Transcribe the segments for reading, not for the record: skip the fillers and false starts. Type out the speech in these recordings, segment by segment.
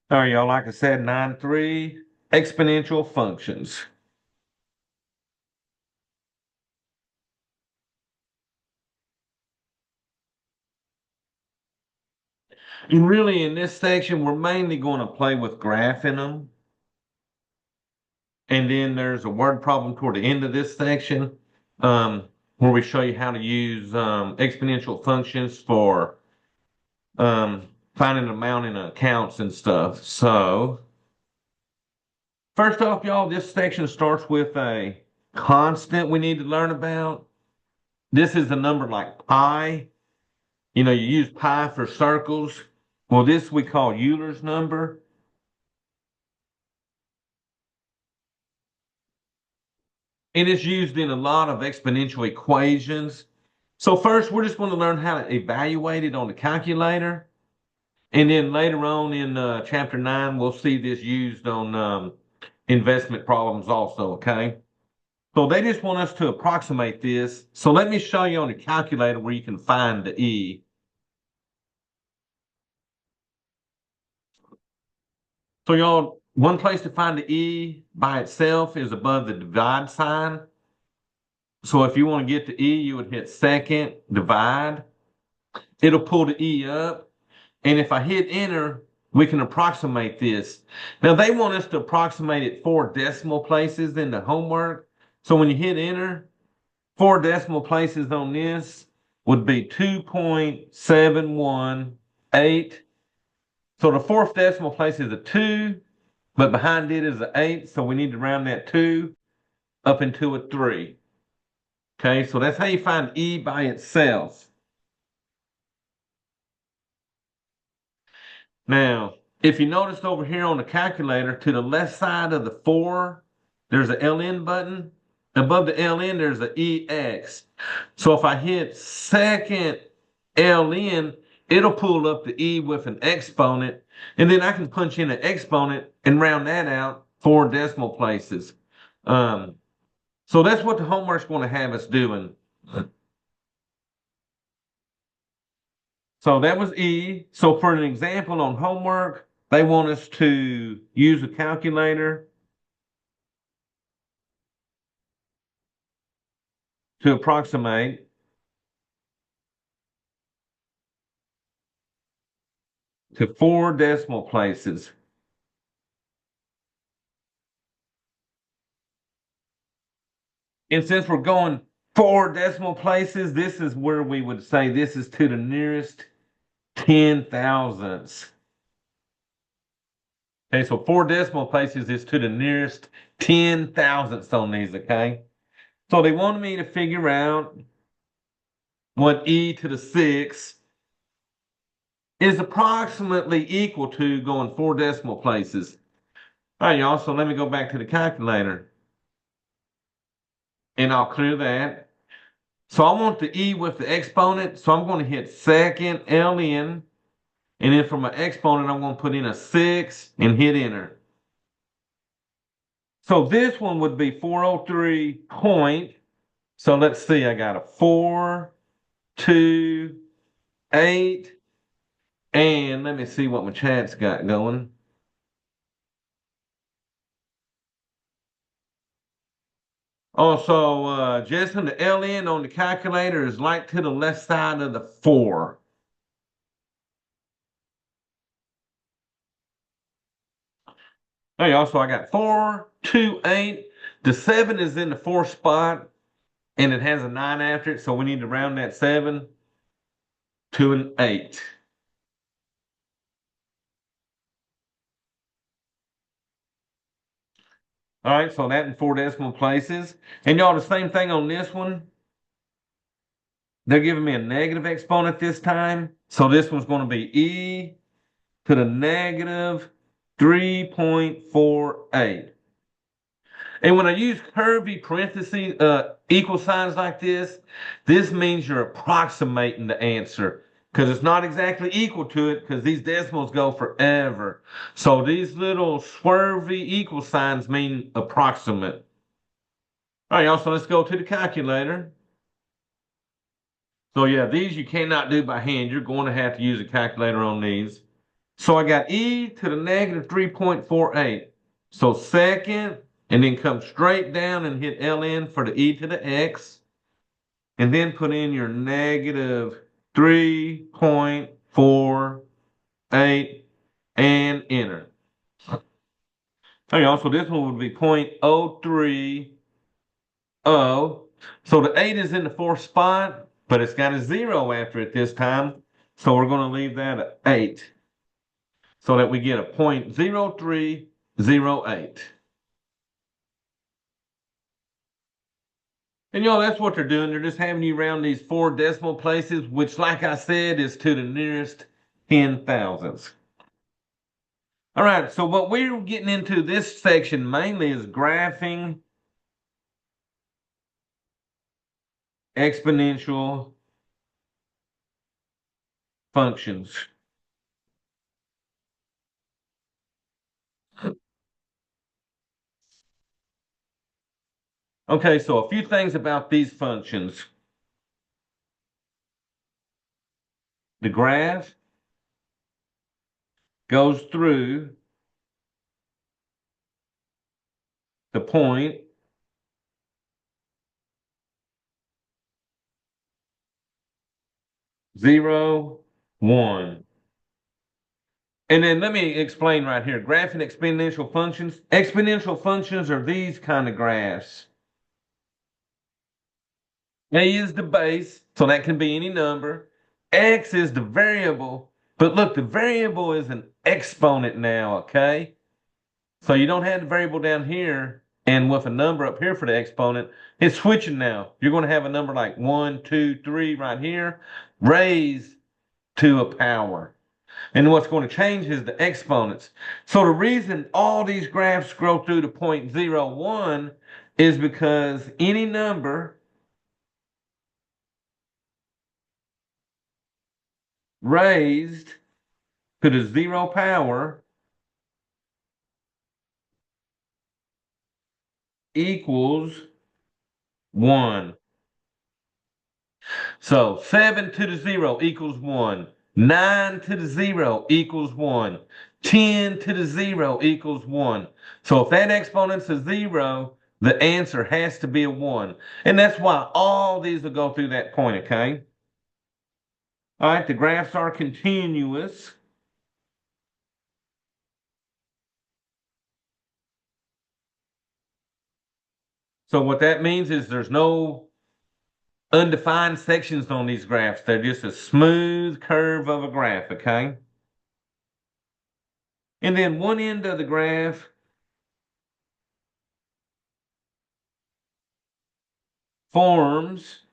All right, y'all, like I said, 9-3 exponential functions. And really, in this section, we're mainly going to play with graphing them. And then there's a word problem toward the end of this section where we show you how to use exponential functions for finding amount in accounts and stuff. So, first off, y'all, this section starts with a constant we need to learn about. This is a number like pi. You know, you use pi for circles. Well, this we call Euler's number. And it's used in a lot of exponential equations. So first, we're just going to learn how to evaluate it on the calculator. And then later on in chapter 9, we'll see this used on investment problems also, okay? So they just want us to approximate this. So let me show you on the calculator where you can find the E. So y'all, one place to find the E by itself is above the divide sign. So if you want to get the E, you would hit second, divide. It'll pull the E up. And if I hit enter, we can approximate this. Now they want us to approximate it 4 decimal places in the homework. So when you hit enter, 4 decimal places on this would be 2.718. So the fourth decimal place is a 2, but behind it is an 8. So we need to round that 2 up into a 3. Okay, so that's how you find E by itself. Now, if you noticed over here on the calculator, to the left side of the 4, there's a LN button. Above the LN, there's a EX. So if I hit second LN, it'll pull up the E with an exponent, and then I can punch in an exponent and round that out 4 decimal places. So that's what the homework's going to have us doing. So that was E. So for an example on homework, they want us to use a calculator to approximate to 4 decimal places. And since we're going 4 decimal places, this is where we would say this is to the nearest 10 thousandths. Okay, so 4 decimal places is to the nearest 10 thousandths on these, okay? So they wanted me to figure out what e to the 6 is approximately equal to going 4 decimal places. All right, y'all, so let me go back to the calculator. And I'll clear that. So I want the e with the exponent, so I'm going to hit second LN. And then for my exponent, I'm going to put in a 6 and hit enter. So this one would be 403 point. So let's see, I got a 4, 2, 8, and let me see what my chat's got going. Also, Jason, the LN on the calculator is like to the left side of the 4. There you go. So I got 4, 2, 8. The 7 is in the 4th spot, and it has a 9 after it, so we need to round that 7 to an 8. All right, so that in 4 decimal places. And y'all, the same thing on this one. They're giving me a negative exponent this time. So this one's going to be e to the negative 3.48. And when I use curvy parentheses, equal signs like this means you're approximating the answer because it's not exactly equal to it because these decimals go forever. So these little swervy equal signs mean approximate. All right, y'all, so let's go to the calculator. So yeah, these you cannot do by hand. You're going to have to use a calculator on these. So I got e to the negative 3.48. So second, and then come straight down and hit ln for the e to the x, and then put in your negative 3.48 and enter. Okay, also this one would be 0.030. So the 8 is in the fourth spot, but it's got a 0 after it this time. So we're going to leave that at 8 so that we get a 0.0308. And that's what they're doing. They're just having you round these 4 decimal places, which, like I said, is to the nearest 10,000ths. All right, so what we're getting into this section mainly is graphing exponential functions. Okay, so a few things about these functions. The graph goes through the point 0, 1. And then let me explain right here. Graphing exponential functions. Exponential functions are these kind of graphs. A is the base, so that can be any number. X is the variable. But look, the variable is an exponent now, okay? So you don't have the variable down here and with a number up here for the exponent. It's switching now. You're going to have a number like 1, 2, 3 right here, raised to a power. And what's going to change is the exponents. So the reason all these graphs grow through to 0.01 is because any number raised to the 0 power equals 1. So 7 to the 0 equals 1. 9 to the 0 equals 1. 10 to the 0 equals 1. So if that exponent's a 0, the answer has to be a 1. And that's why all these will go through that point, okay? All right, the graphs are continuous. So what that means is there's no undefined sections on these graphs. They're just a smooth curve of a graph, okay? And then one end of the graph forms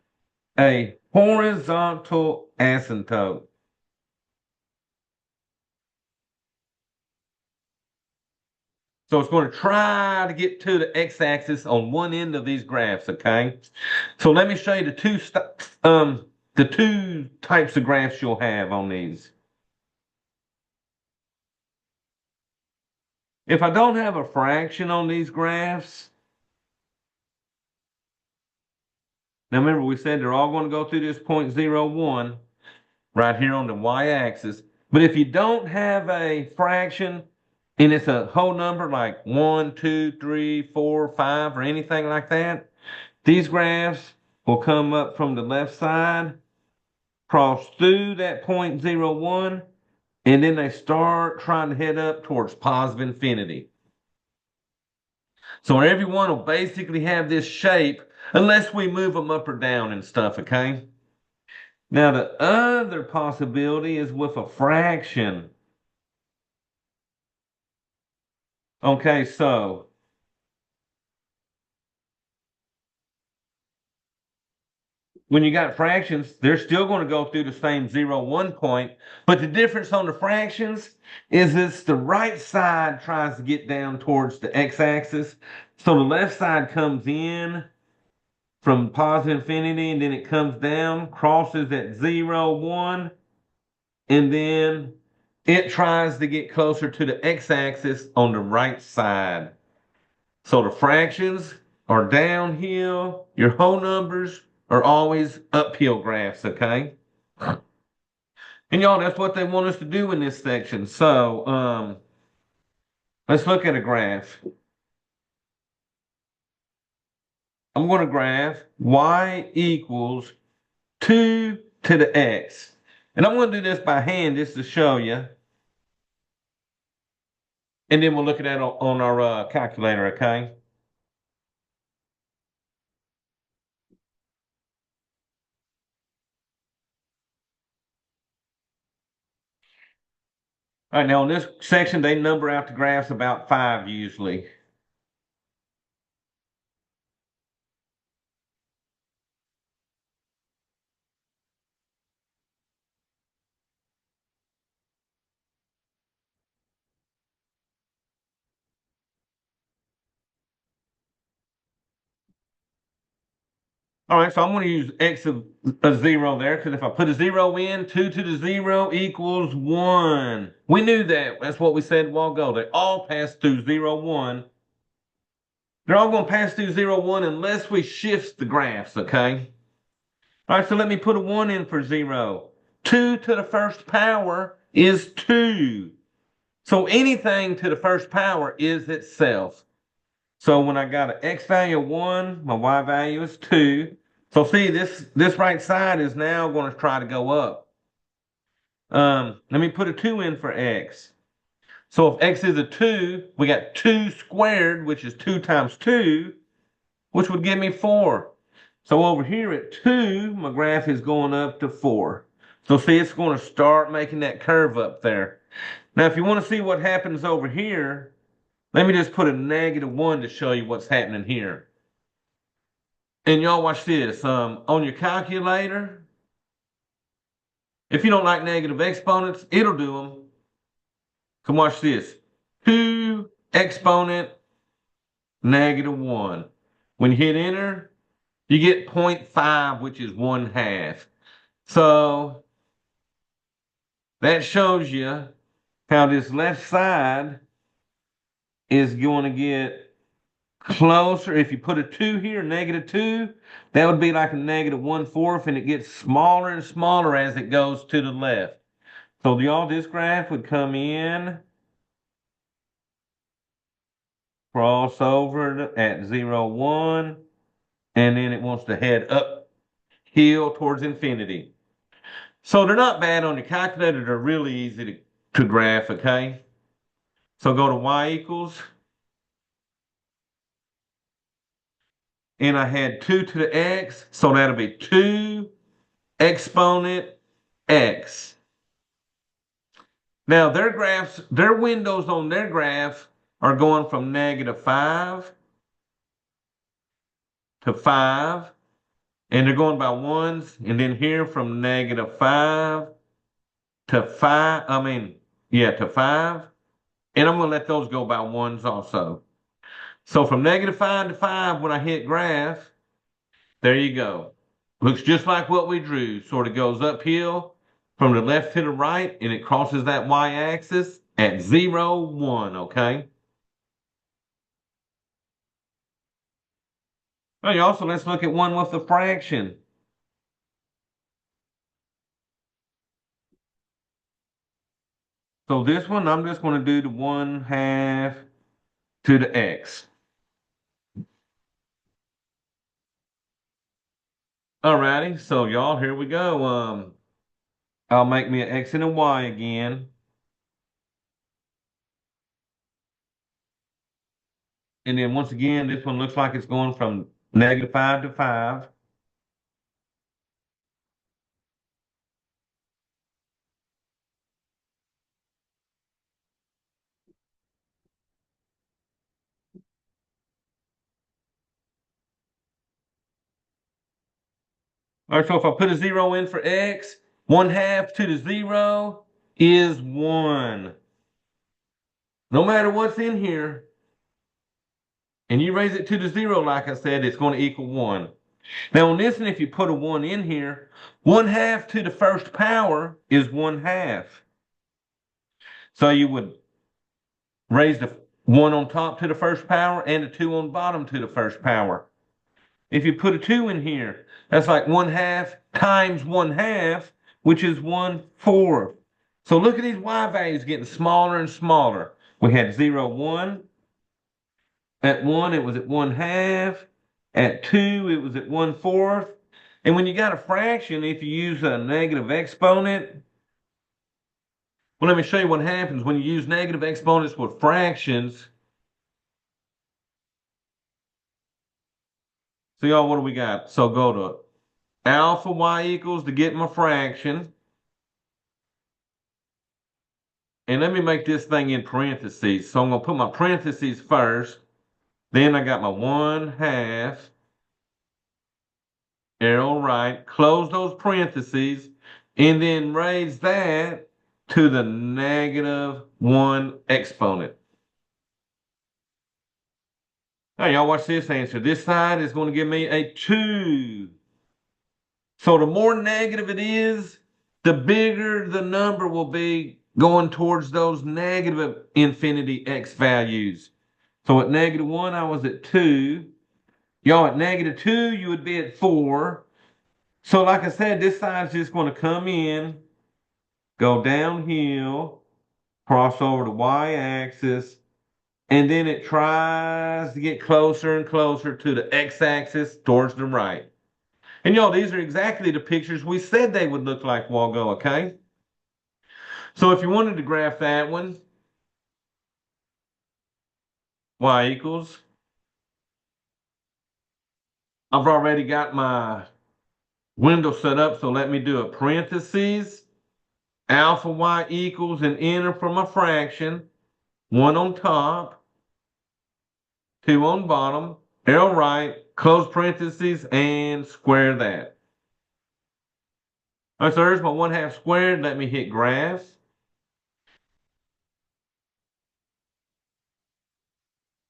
a horizontal asymptote. So it's going to try to get to the x-axis on one end of these graphs, okay? So let me show you the two types of graphs you'll have on these. If I don't have a fraction on these graphs, now remember we said they're all going to go through this 0.01 right here on the y-axis. But if you don't have a fraction and it's a whole number like 1, 2, 3, 4, 5, or anything like that, these graphs will come up from the left side, cross through that 0.01, and then they start trying to head up towards positive infinity. So everyone will basically have this shape unless we move them up or down and stuff, okay? Now the other possibility is with a fraction. Okay, so when you got fractions, they're still going to go through the same 0, 1 point, but the difference on the fractions is it's the right side tries to get down towards the x-axis. So the left side comes in from positive infinity, and then it comes down, crosses at 0, 1, and then it tries to get closer to the x-axis on the right side. So the fractions are downhill. Your whole numbers are always uphill graphs, okay? And y'all, that's what they want us to do in this section. So let's look at a graph. I'm going to graph y equals 2 to the x. And I'm going to do this by hand just to show you. And then we'll look at that on our calculator, okay? All right, now in this section, they number out the graphs about 5 usually. All right, so I'm going to use x of a 0 there because if I put a 0 in, 2 to the 0 equals 1. We knew that. That's what we said a while ago. They all pass through 0, 1. They're all going to pass through 0, 1 unless we shift the graphs, okay? All right, so let me put a 1 in for 0. 2 to the first power is 2. So anything to the first power is itself. So when I got an x value of 1, my y value is 2. So see, this right side is now going to try to go up. Let me put a 2 in for x. So if x is a 2, we got 2 squared, which is 2 times 2, which would give me 4. So over here at 2, my graph is going up to 4. So see, it's going to start making that curve up there. Now, if you want to see what happens over here, let me just put a -1 to show you what's happening here. And y'all watch this. On your calculator, if you don't like negative exponents, it'll do them. Come watch this. 2 exponent -1. When you hit enter, you get 0.5, which is 1/2. So that shows you how this left side is going to get closer. If you put a 2 here, -2, that would be like a -1/4, and it gets smaller and smaller as it goes to the left. So y'all, this graph would come in, cross over at 0, 1, and then it wants to head uphill towards infinity. So they're not bad on your calculator. They're really easy to graph, okay? So go to y equals, and I had 2 to the x, so that'll be 2 exponent x. Now their graphs, their windows on their graph are going from -5 to 5, and they're going by ones, and then here from -5 to 5, to 5, and I'm going to let those go by ones also. So from -5 to 5, when I hit graph, there you go. Looks just like what we drew. Sort of goes uphill from the left to the right, and it crosses that y-axis at 0, 1, okay? Well, also, let's look at one with a fraction. So this one, I'm just going to do the 1/2 to the x. Alrighty, so y'all, here we go. I'll make me an x and a y again. And then once again, this one looks like it's going from -5 to 5. All right, so if I put a 0 in for x, 1/2 to the 0 is 1. No matter what's in here, and you raise it to the 0, like I said, it's going to equal 1. Now on this one, if you put a 1 in here, 1/2 to the first power is 1/2. So you would raise the 1 on top to the first power and the 2 on bottom to the first power. If you put a 2 in here, that's like 1/2 times 1/2, which is 1/4. So look at these y values getting smaller and smaller. We had 0, 1. At 1, it was at 1/2. At 2, it was at 1/4. And when you got a fraction, if you use a negative exponent, well, let me show you what happens when you use negative exponents with fractions. So y'all, what do we got? So go to alpha y equals to get my fraction. And let me make this thing in parentheses. So I'm going to put my parentheses first. Then I got my 1/2, arrow right, close those parentheses, and then raise that to the -1 exponent. Now, y'all watch this answer. This side is going to give me a 2. So the more negative it is, the bigger the number will be going towards those negative infinity x values. So at -1, I was at 2. Y'all, at -2, you would be at 4. So like I said, this side's just going to come in, go downhill, cross over the y-axis, and then it tries to get closer and closer to the x-axis towards the right. And y'all, these are exactly the pictures we said they would look like a while ago, okay? So if you wanted to graph that one, y equals, I've already got my window set up, so let me do a parentheses, alpha y equals, and enter for my fraction, 1 on top, 2 on bottom, arrow right, close parentheses, and square that. All right, so there's my 1/2 squared. Let me hit graph.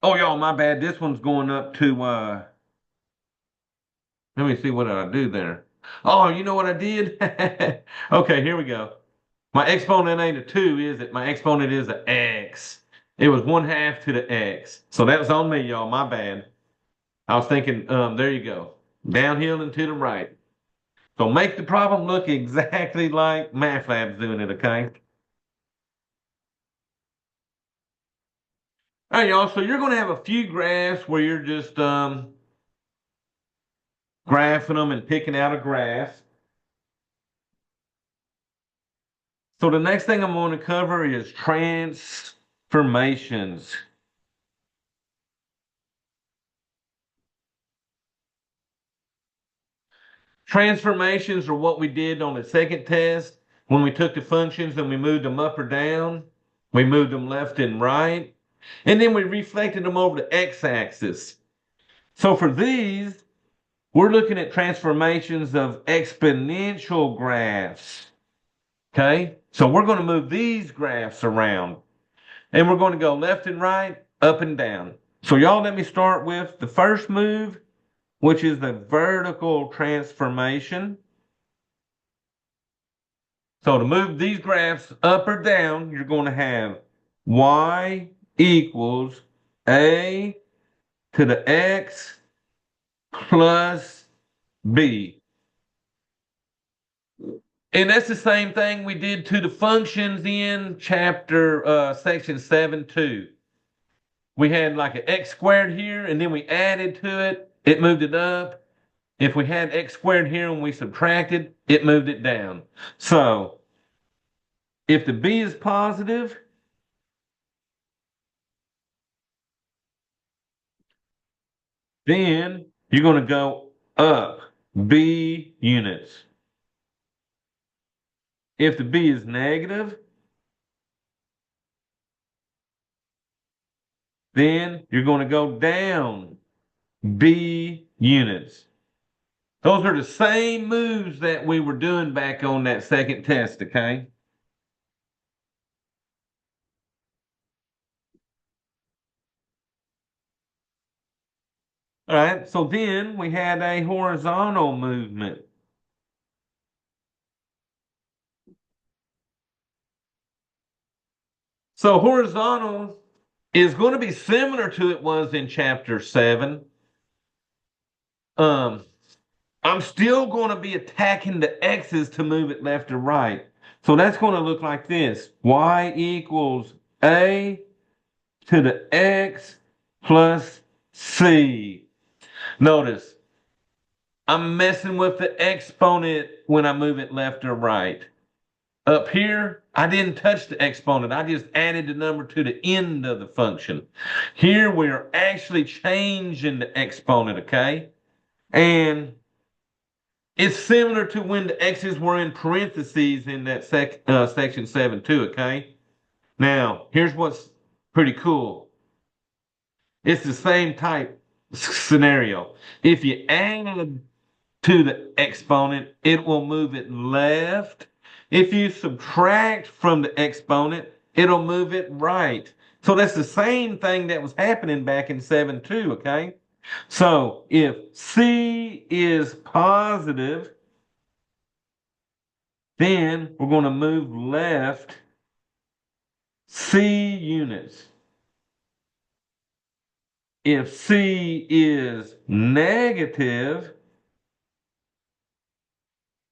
Oh, y'all, my bad. This one's going up to, let me see, what did I do there? Oh, you know what I did? Okay, here we go. My exponent ain't a 2, is it? My exponent is an x. It was 1/2 to the x. So that was on me, y'all. My bad. I was thinking, there you go. Downhill and to the right. So make the problem look exactly like MATLAB's doing it, okay? All right, y'all. So you're going to have a few graphs where you're just graphing them and picking out a graph. So the next thing I'm going to cover is transformations. Transformations are what we did on the second test when we took the functions and we moved them up or down. We moved them left and right. And then we reflected them over the x-axis. So for these, we're looking at transformations of exponential graphs. Okay? So we're going to move these graphs around. And we're going to go left and right, up and down. So y'all, let me start with the first move, which is the vertical transformation. So to move these graphs up or down, you're going to have y equals a to the x plus b. And that's the same thing we did to the functions in section 7.2. We had like an x squared here, and then we added to it. It moved it up. If we had x squared here and we subtracted, it moved it down. So if the b is positive, then you're going to go up b units. If the b is negative, then you're going to go down b units. Those are the same moves that we were doing back on that second test, okay? All right, so then we had a horizontal movement. So horizontal is going to be similar to it was in chapter 7. I'm still going to be attacking the x's to move it left or right. So that's going to look like this. Y equals a to the x plus c. Notice, I'm messing with the exponent when I move it left or right. Up here, I didn't touch the exponent. I just added the number to the end of the function. Here, we're actually changing the exponent, okay? And it's similar to when the x's were in parentheses in that section 7 too, okay? Now, here's what's pretty cool. It's the same type scenario. If you add to the exponent, it will move it left. If you subtract from the exponent, it'll move it right. So that's the same thing that was happening back in 7-2, okay? So if C is positive, then we're going to move left C units. If C is negative,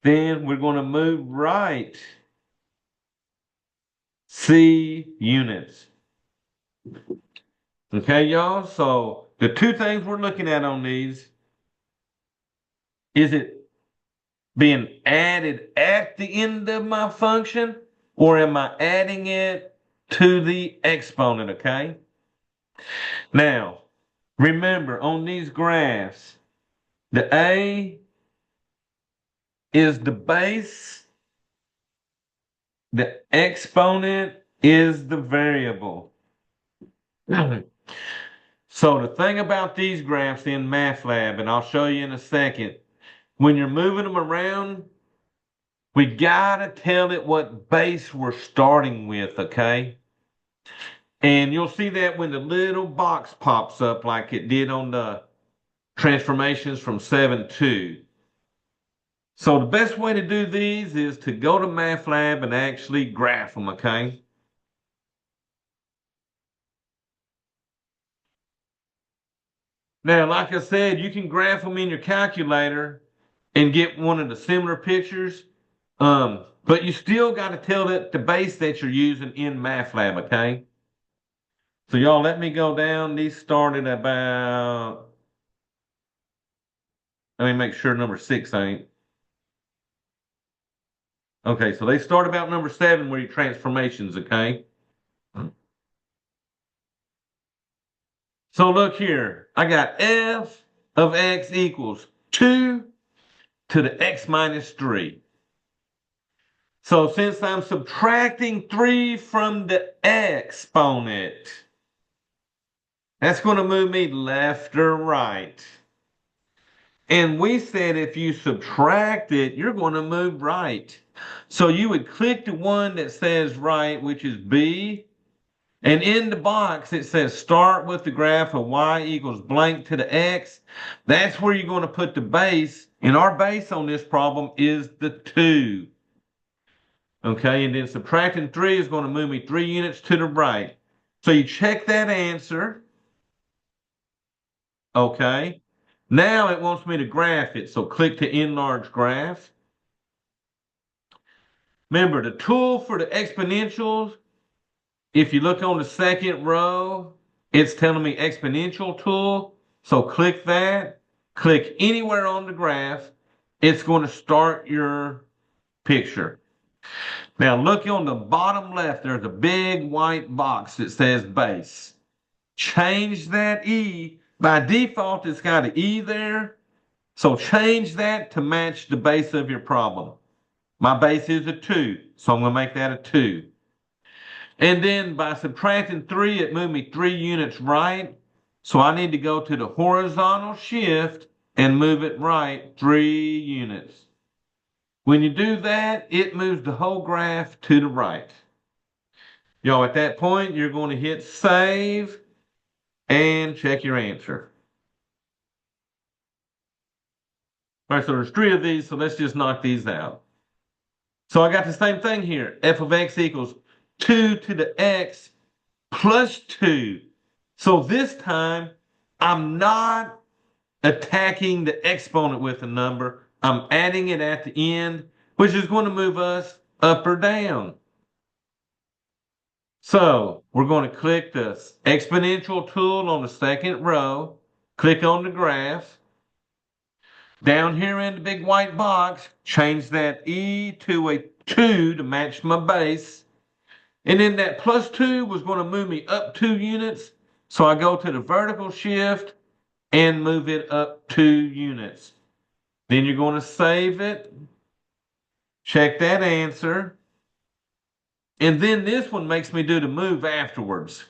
then we're going to move right C units. Okay, y'all? So the two things we're looking at on these, is it being added at the end of my function, or am I adding it to the exponent, okay? Now, remember on these graphs, the A is the base, the exponent is the variable. So the thing about these graphs in MATLAB, and I'll show you in a second, when you're moving them around, we gotta tell it what base we're starting with, okay? And you'll see that when the little box pops up like it did on the transformations from 7-2. So the best way to do these is to go to MATLAB and actually graph them, okay? Now, like I said, you can graph them in your calculator and get one of the similar pictures, but you still got to tell it the base that you're using in MATLAB, okay? So y'all let me go down. These started about, let me make sure number 6 ain't. Okay, so they start about number 7 where your transformations, okay? So look here. I got f of x equals 2 to the x minus 3. So since I'm subtracting 3 from the exponent, that's going to move me left or right. And we said if you subtract it, you're going to move right. So you would click the one that says right, which is B. And in the box, it says start with the graph of y equals blank to the x. That's where you're going to put the base. And our base on this problem is the 2. Okay, and then subtracting 3 is going to move me 3 units to the right. So you check that answer. Okay. Now it wants me to graph it. So click to enlarge graph. Remember, the tool for the exponentials, if you look on the second row, it's telling me exponential tool. So click that. Click anywhere on the graph. It's going to start your picture. Now look on the bottom left. There's a big white box that says base. Change that E. By default, it's got an E there. So change that to match the base of your problem. My base is a 2, so I'm going to make that a 2. And then by subtracting 3, it moved me 3 units right. So I need to go to the horizontal shift and move it right 3 units. When you do that, it moves the whole graph to the right. Y'all, at that point, you're going to hit save and check your answer. All right, so there's 3 of these, so let's just knock these out. So I got the same thing here. F of x equals 2 to the x plus 2. So this time, I'm not attacking the exponent with a number. I'm adding it at the end, which is going to move us up or down. So we're going to click the exponential tool on the second row, click on the graph. Down here in the big white box, change that E to a 2 to match my base. And then that plus 2 was going to move me up 2 units. So I go to the vertical shift and move it up 2 units. Then you're going to save it. Check that answer. And then this one makes me do the move afterwards.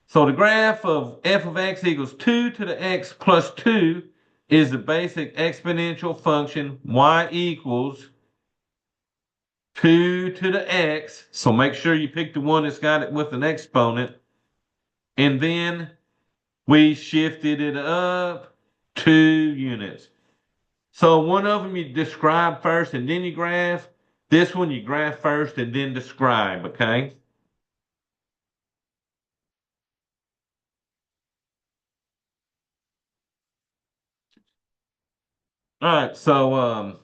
So the graph of f of x equals 2 to the x plus 2 is the basic exponential function y equals 2 to the x. So make sure you pick the one that's got it with an exponent. And then we shifted it up 2 units. So one of them you describe first and then you graph. This one you graph first and then describe, okay? All right, so all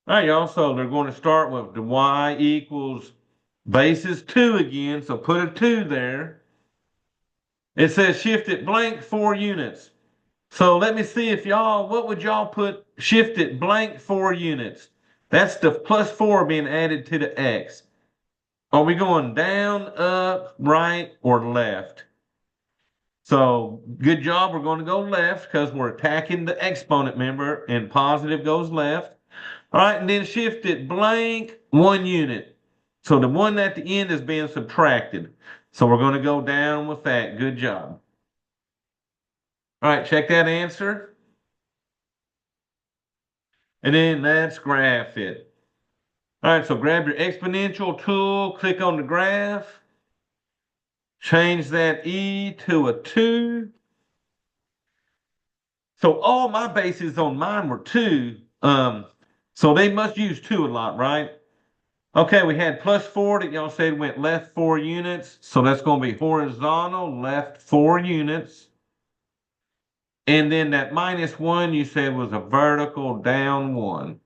right, y'all. So they're going to start with the y equals base is 2 again, so put a 2 there. It says shift it blank 4 units. So let me see if y'all, what would y'all put shift it blank 4 units? That's the plus 4 being added to the x. Are we going down, up, right, or left? So good job. We're going to go left because we're attacking the exponent member and positive goes left. All right, and then shift it blank 1 unit. So the one at the end is being subtracted. So we're going to go down with that. Good job. All right, check that answer. And then let's graph it. All right, so grab your exponential tool, click on the graph, change that E to a 2. So all my bases on mine were 2. So they must use 2 a lot, right? Okay, we had plus 4 that y'all said went left 4 units. So that's going to be horizontal left 4 units. And then that minus 1 you said was a vertical down 1.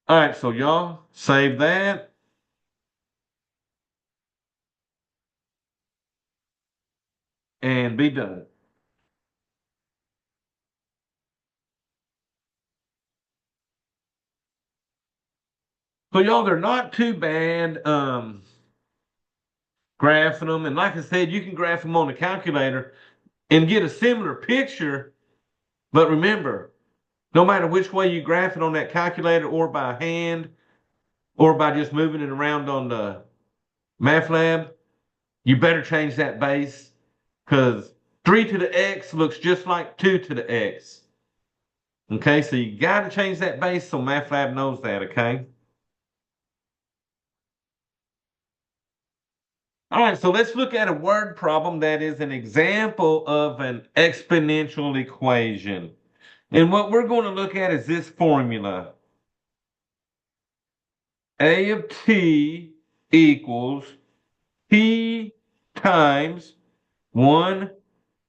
All right, so y'all save that and be done. So y'all, they're not too bad graphing them. And like I said, you can graph them on the calculator and get a similar picture. But remember, no matter which way you graph it on that calculator or by hand or by just moving it around on the MATLAB, you better change that base because 3 to the x looks just like 2 to the x. Okay, so you got to change that base so MATLAB knows that, okay? All right, so let's look at a word problem that is an example of an exponential equation. And what we're going to look at is this formula. A of t equals t times 1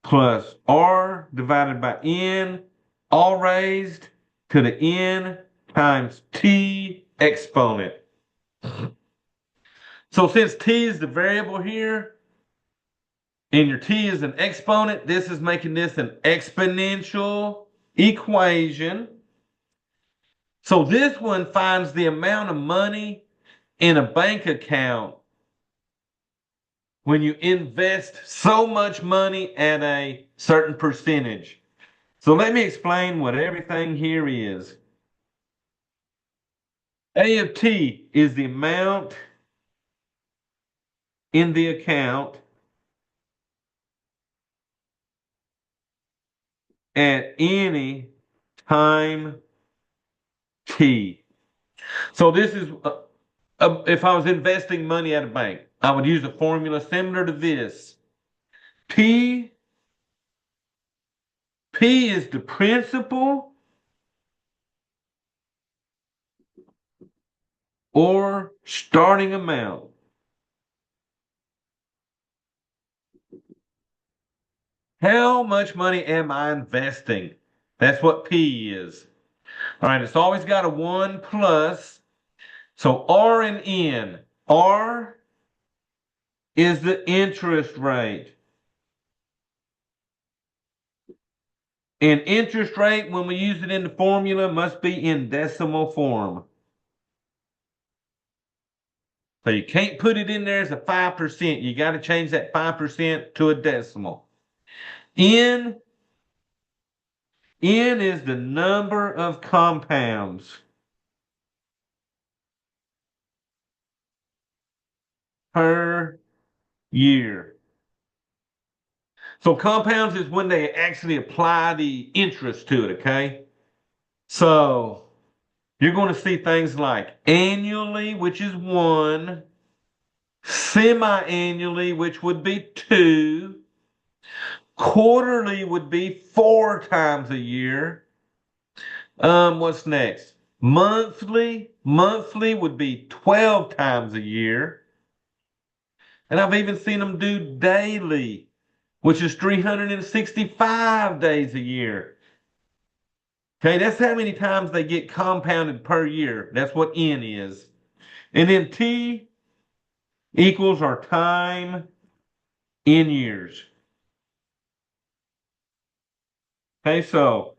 plus r divided by n, all raised to the n times t exponent. So since t is the variable here, and your t is an exponent, this is making this an exponential equation. So this one finds the amount of money in a bank account when you invest so much money at a certain percentage. So let me explain what everything here is. A of t is the amount in the account at any time t. So this is if I was investing money at a bank, I would use a formula similar to this. P P is the principal or starting amount. How much money am I investing? That's what P is. All right, it's always got a 1 plus. So R and N. R is the interest rate. And interest rate, when we use it in the formula, must be in decimal form. So you can't put it in there as a 5%. You got to change that 5% to a decimal. N, N is the number of compounds per year. So compounds is when they actually apply the interest to it, okay? So you're going to see things like annually, which is 1, semi-annually, which would be 2, quarterly would be 4 times a year. What's next? Monthly would be 12 times a year. And I've even seen them do daily, which is 365 days a year. Okay, that's how many times they get compounded per year. That's what N is. And then T equals our time in years. Okay, so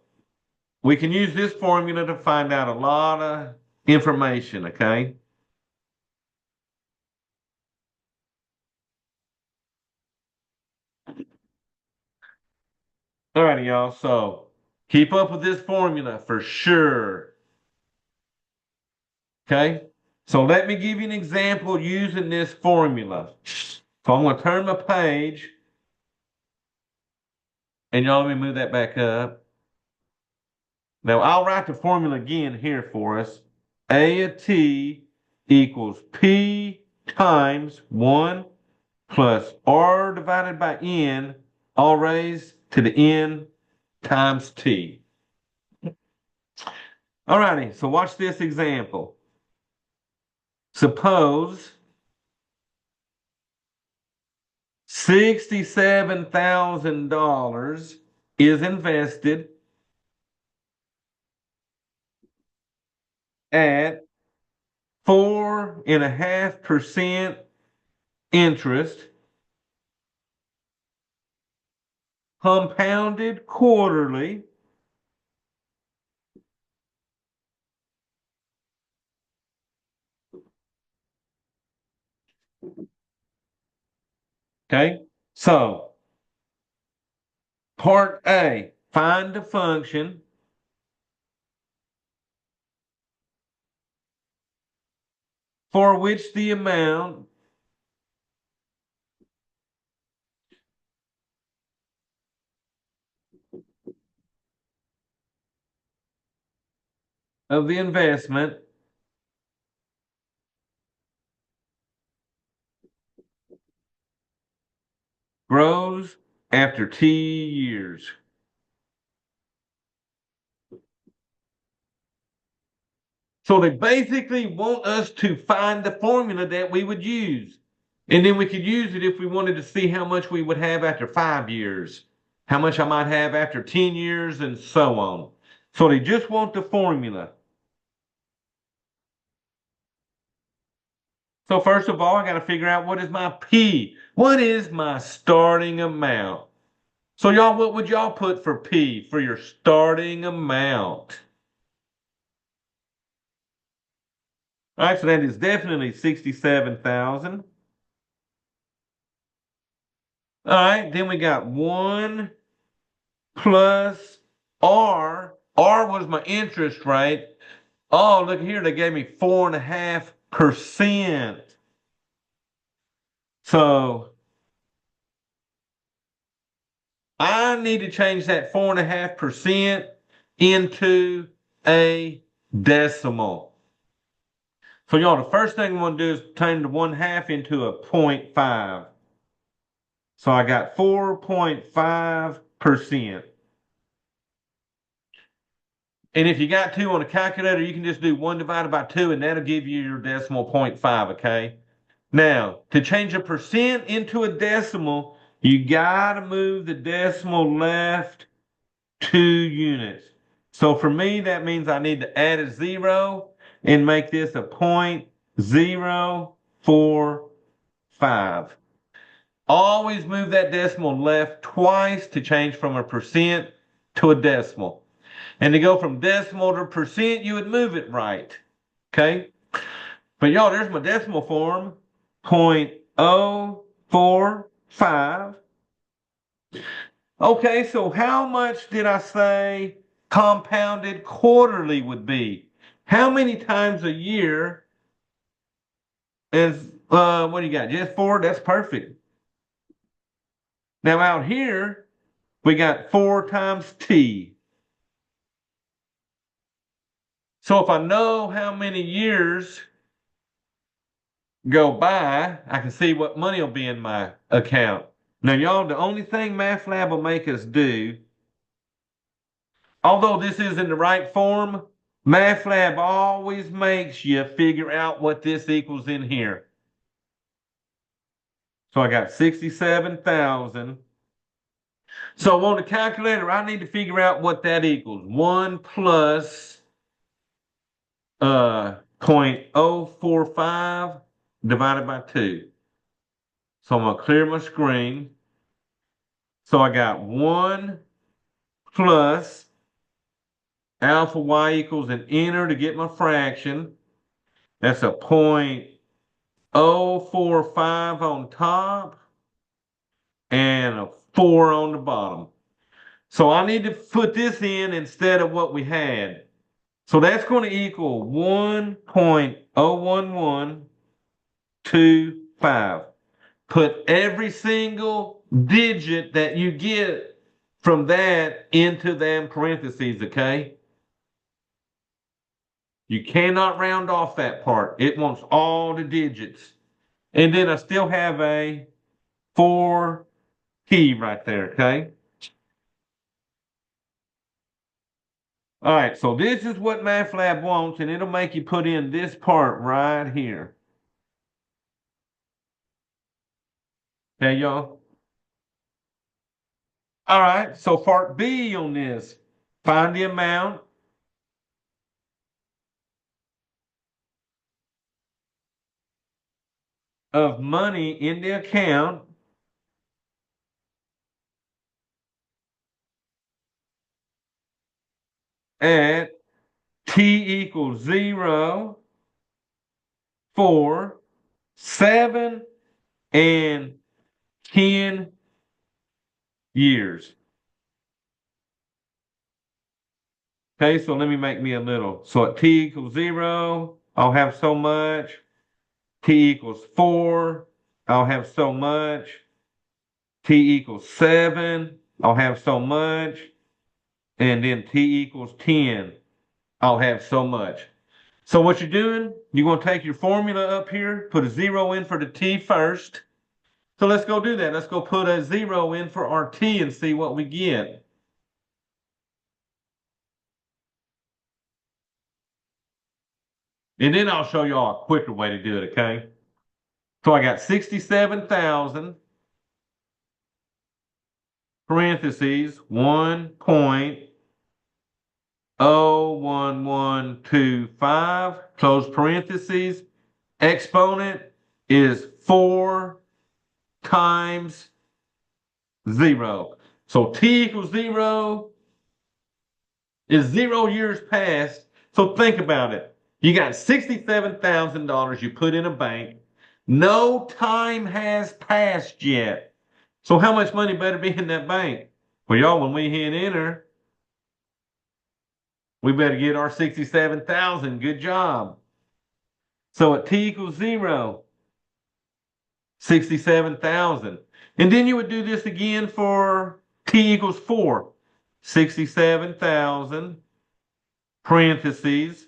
we can use this formula to find out a lot of information, okay? All righty, y'all. So keep up with this formula for sure. Okay? So let me give you an example using this formula. So I'm going to turn my page, and y'all let me move that back up. Now I'll write the formula again here for us. A of T equals P times 1 plus R divided by N, all raised to the N times T. All righty, so watch this example. Suppose $67,000 is invested at 4.5% interest, compounded quarterly. Okay, so part A, find the function for which the amount of the investment grows after T years. So they basically want us to find the formula that we would use. And then we could use it if we wanted to see how much we would have after 5 years, how much I might have after 10 years, and so on. So they just want the formula. So first of all, I got to figure out what is my P? What is my starting amount? So y'all, what would y'all put for P for your starting amount? All right, so that is definitely 67,000. All right, then we got 1 plus R. R was my interest rate. Oh, look here, they gave me 4.5%. So I need to change that 4.5% into a decimal. So y'all, the first thing I'm going to do is turn the 1/2 into a 0.5. So I got 4.5%. And if you got 2 on a calculator, you can just do 1 divided by 2, and that'll give you your decimal 0.5, okay? Now, to change a percent into a decimal, You gotta move the decimal left 2 units. So for me, that means I need to add a 0 and make this a 0.045. Always move that decimal left twice to change from a percent to a decimal. And to go from decimal to percent, you would move it right. Okay? But y'all, there's my decimal form, 0.045. Okay, so how much did I say compounded quarterly would be? How many times a year is, what do you got? Just 4? That's perfect. Now out here, we got 4 times t. So if I know how many years go by, I can see what money will be in my account. Now, y'all, the only thing MathLab will make us do, although this is in the right form, MathLab always makes you figure out what this equals in here. So I got 67,000. So on the calculator, I need to figure out what that equals. 1 plus 0.045 divided by 2. So I'm going to clear my screen. So I got 1 plus alpha y equals an enter to get my fraction. That's a 0.045 on top and a 4 on the bottom. So I need to put this in instead of what we had. So that's going to equal 1.01125. Put every single digit that you get from that into them parentheses, okay? You cannot round off that part. It wants all the digits. And then I still have a 4 key right there, okay? All right, so this is what MathLab wants, and it'll make you put in this part right here. Okay, y'all? All right, so part B on this. Find the amount of money in the account at t equals 0, 4, 7, and 10 years. Okay, so let me make me a little. So at t equals 0, I'll have so much. T equals 4, I'll have so much. T equals 7, I'll have so much. And then t equals 10, I'll have so much. So what you're doing, you're going to take your formula up here, put a 0 in for the t first. So let's go do that. Let's go put a 0 in for our t and see what we get. And then I'll show y'all a quicker way to do it, okay? So I got 67,000 parentheses 1.01125 close parentheses. Exponent is 4 times 0. So t equals 0 is 0 years past. So think about it. You got $67,000 you put in a bank. No time has passed yet. So how much money better be in that bank? Well, y'all, when we hit enter, we better get our 67,000. Good job. So at t equals 0, 67,000. And then you would do this again for t equals 4. 67,000 parentheses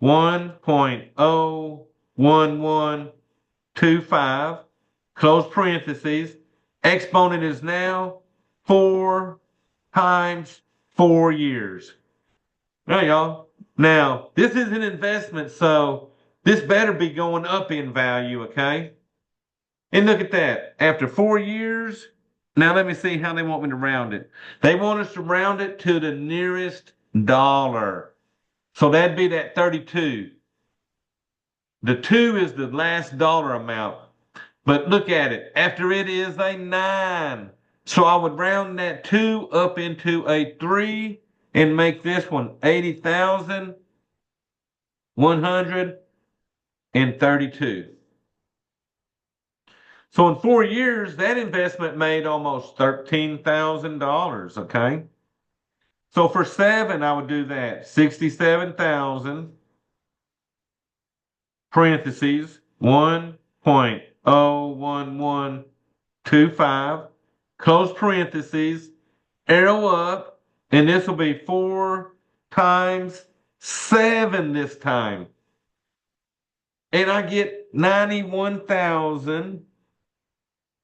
1.01125 close parentheses. Exponent is now 4 times 4 years. Now, y'all. Now, this is an investment, so this better be going up in value, okay? And look at that. After 4 years, Now let me see how they want me to round it. They want us to round it to the nearest dollar. So that'd be that 32. The 2 is the last dollar amount. But look at it. After it is a 9. So I would round that 2 up into a 3 and make this one 80,132. So in 4 years, that investment made almost $13,000. Okay. So for 7, I would do that 67,000 parentheses 1.01125 close parentheses arrow up, and this will be 4 times 7 this time. And I get 91,000.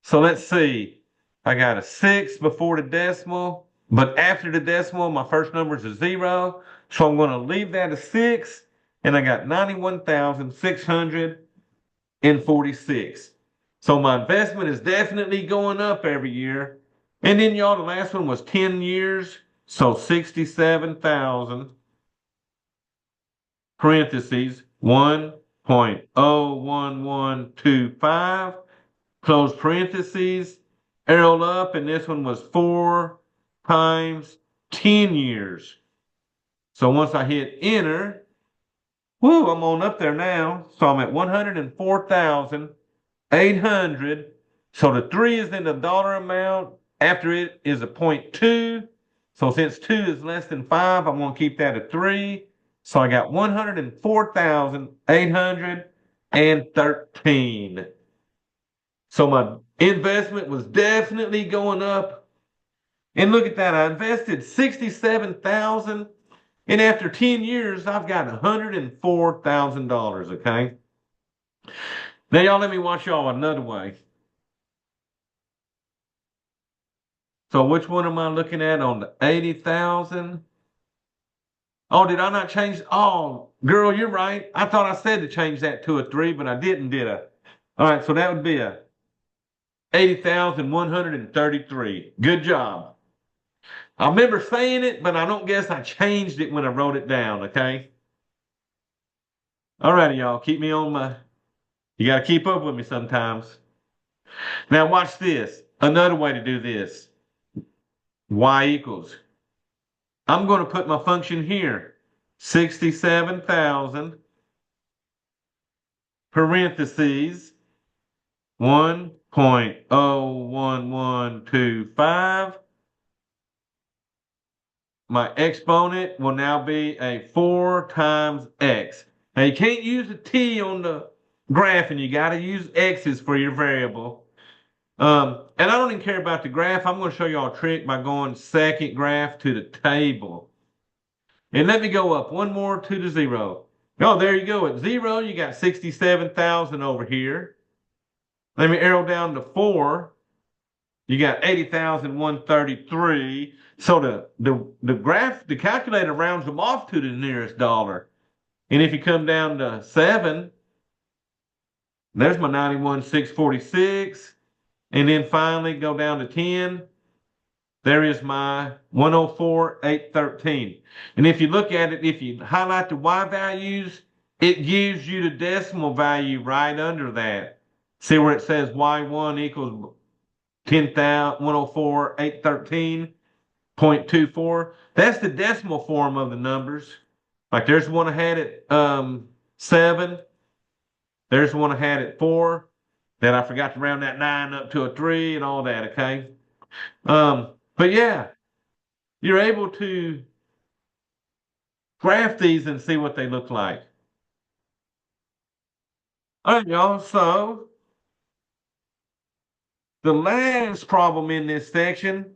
So let's see. I got a 6 before the decimal, but after the decimal, my first number is a 0. So I'm going to leave that a 6, and I got 91,646. So my investment is definitely going up every year. And then y'all, the last one was 10 years, so 67,000 parentheses 1.01125 close parentheses arrow up, and this one was 4 times 10 years. So once I hit enter, whoo, I'm on up there now. So I'm at 104,800. So the 3 is in the dollar amount. After it is a 0.2. So since 2 is less than 5, I'm going to keep that at 3. So I got 104,813. So my investment was definitely going up. And look at that. I invested 67,000, and after 10 years, I've got $104,000, okay? Now y'all let me watch y'all another way. So which one am I looking at on the 80,000? Oh, did I not change? Oh, girl, you're right. I thought I said to change that to a 3, but I didn't, did I? All right, so that would be a 80,133. Good job. I remember saying it, but I don't guess I changed it when I wrote it down, okay? All righty, y'all. Keep me on my... You got to keep up with me sometimes. Now watch this. Another way to do this. Y equals. I'm going to put my function here. 67,000 parentheses 1.01125. My exponent will now be a 4 times x. Now you can't use a t on the graph, and you got to use x's for your variable. And I don't even care about the graph. I'm going to show y'all a trick by going second graph to the table. And let me go up one more to the 0. Oh, there you go. At 0, you got 67,000 over here. Let me arrow down to 4. You got 80,133. So the graph, the calculator rounds them off to the nearest dollar. And if you come down to 7, there's my 91,646. And then finally go down to 10. There is my 104,813. And if you look at it, if you highlight the Y values, it gives you the decimal value right under that. See where it says Y1 equals 10,104,813.24. That's the decimal form of the numbers. Like there's one I had at 7. There's one I had at 4. Then I forgot to round that 9 up to a 3 and all that, okay? But yeah, you're able to graph these and see what they look like. All right, y'all. So the last problem in this section,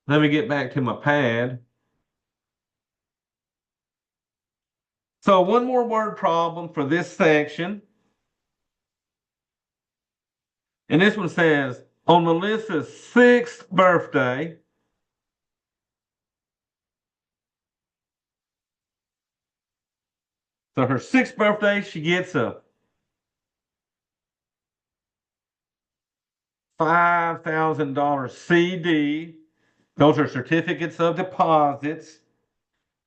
let me get back to my pad. So one more word problem for this section. And this one says, on Melissa's 6th birthday, so her 6th birthday, she gets a $5,000 CD. Those are certificates of deposits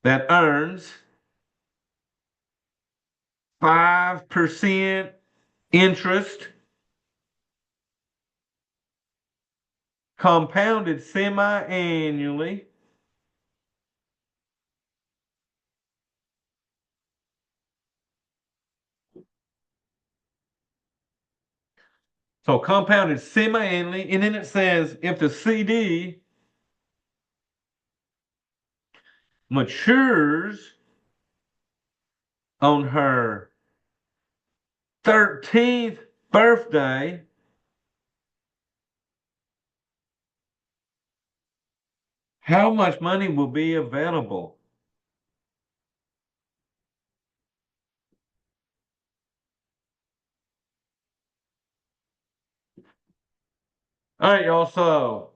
that earns 5% interest, compounded semi-annually. So compounded semi-annually, and then it says if the CD matures on her 13th birthday, how much money will be available? All right, y'all. So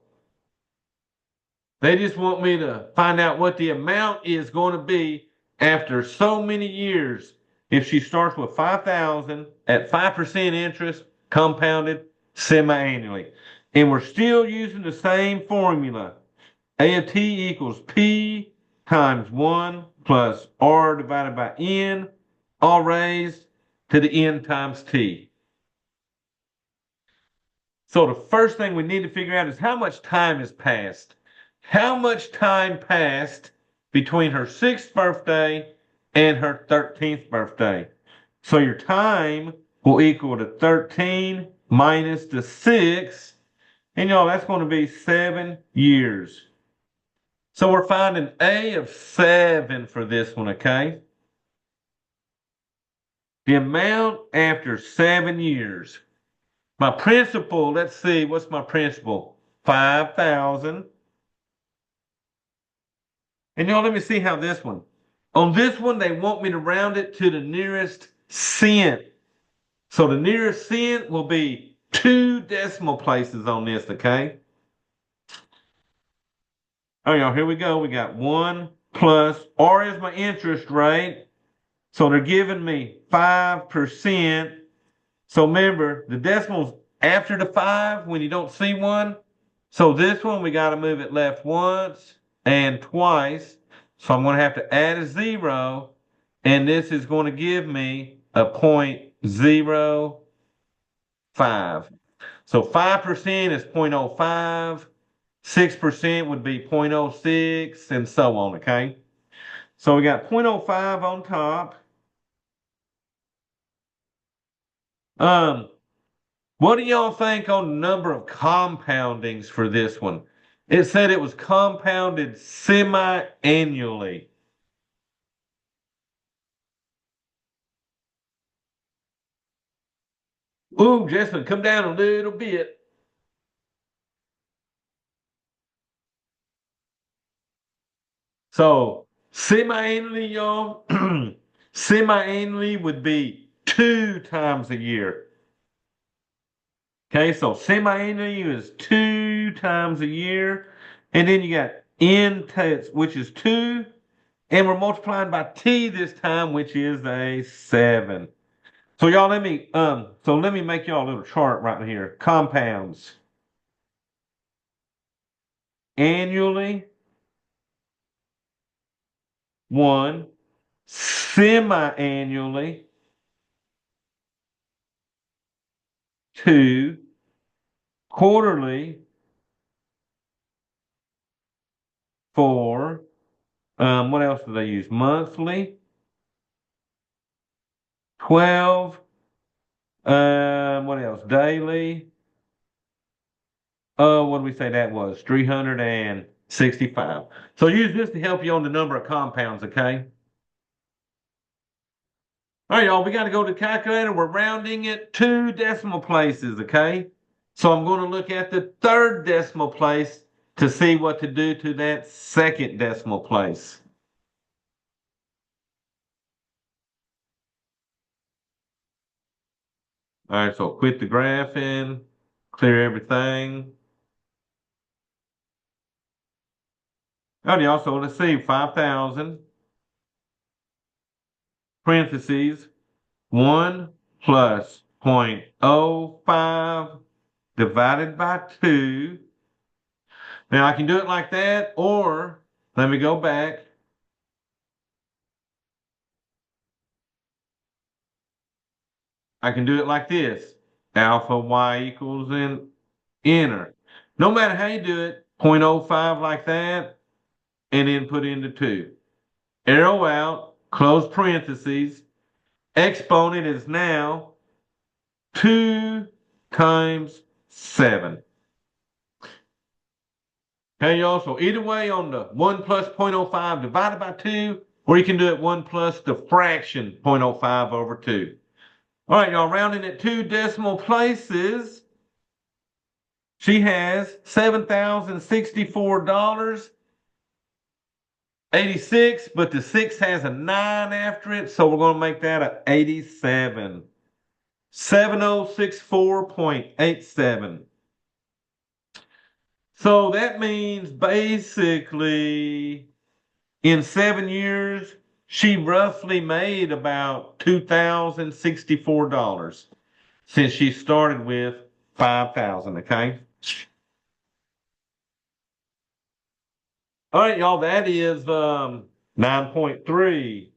they just want me to find out what the amount is going to be after so many years. If she starts with 5,000 at 5% interest, compounded semi-annually, and we're still using the same formula, A of t equals P times 1 plus R divided by N, all raised to the N times T. So the first thing we need to figure out is how much time has passed. How much time passed between her 6th birthday and her 13th birthday? So your time will equal to 13 minus the 6, and y'all, that's going to be 7 years. So we're finding A of 7 for this one, okay? The amount after 7 years. My principal, let's see, what's my principal? 5,000. And y'all, let me see how this one. On this one, they want me to round it to the nearest cent. So the nearest cent will be 2 decimal places on this, okay? All right, y'all, here we go. We got 1 plus, R is my interest rate. So they're giving me 5%. So remember, the decimals after the 5 when you don't see one. So this one, we got to move it left once and twice. So I'm going to have to add a 0. And this is going to give me a 0.05. So 5% is 0.05. 6% would be 0.06 and so on, okay? So we got 0.05 on top. Um, what do y'all think on the number of compoundings for this one? It said it was compounded semi-annually. Ooh, Justin, come down a little bit. So semi-annually, y'all, semi-annually would be 2 times a year. Okay, so semi-annually is 2 times a year. And then you got n test, which is 2. And we're multiplying by t this time, which is a 7. So y'all let me make y'all a little chart right here. Compounds. Annually, 1. Semi-annually, 2. Quarterly, 4. What else do they use? Monthly, 12. What else? Daily. What did we say that was? 365. So use this to help you on the number of compounds, okay? All right, y'all, we got to go to the calculator. We're rounding it 2 decimal places, okay? So I'm going to look at the 3rd decimal place to see what to do to that 2nd decimal place. All right, so quit the graphing, clear everything. All right, y'all, so let's see, 5,000, parentheses, 1 plus 0.05 divided by 2. Now I can do it like that, or let me go back. I can do it like this. Alpha y equals in enter. No matter how you do it, 0.05 like that, and then put into 2. Arrow out, close parentheses. Exponent is now 2 times 7. Okay, y'all. So either way on the 1 plus 0.05 divided by 2, or you can do it 1 plus the fraction 0.05 over 2. All right, y'all, rounding at 2 decimal places, she has $7,064.86, but the 6 has a 9 after it, so we're going to make that a 87. 7064.87. So that means basically in 7 years, she roughly made about $2,064 since she started with 5,000, okay? All right, y'all, that is 9.3.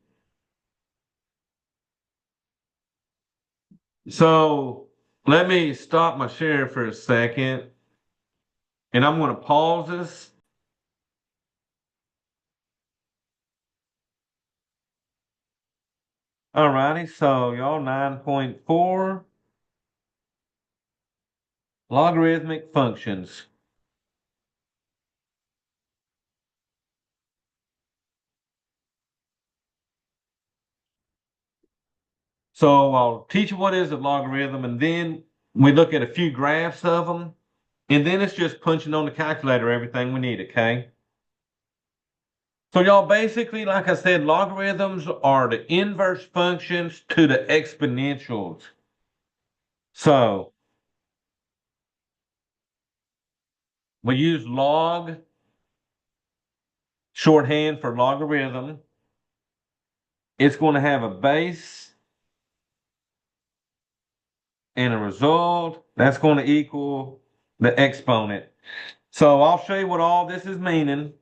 So let me stop my share for a second, and I'm going to pause this. All righty, so y'all, 9.4, logarithmic functions. So I'll teach you what is a logarithm, and then we look at a few graphs of them, and then it's just punching on the calculator everything we need, okay? So y'all, basically, like I said, logarithms are the inverse functions to the exponentials. So we use log, shorthand for logarithm. It's going to have a base and a result. That's going to equal the exponent. So I'll show you what all this is meaning.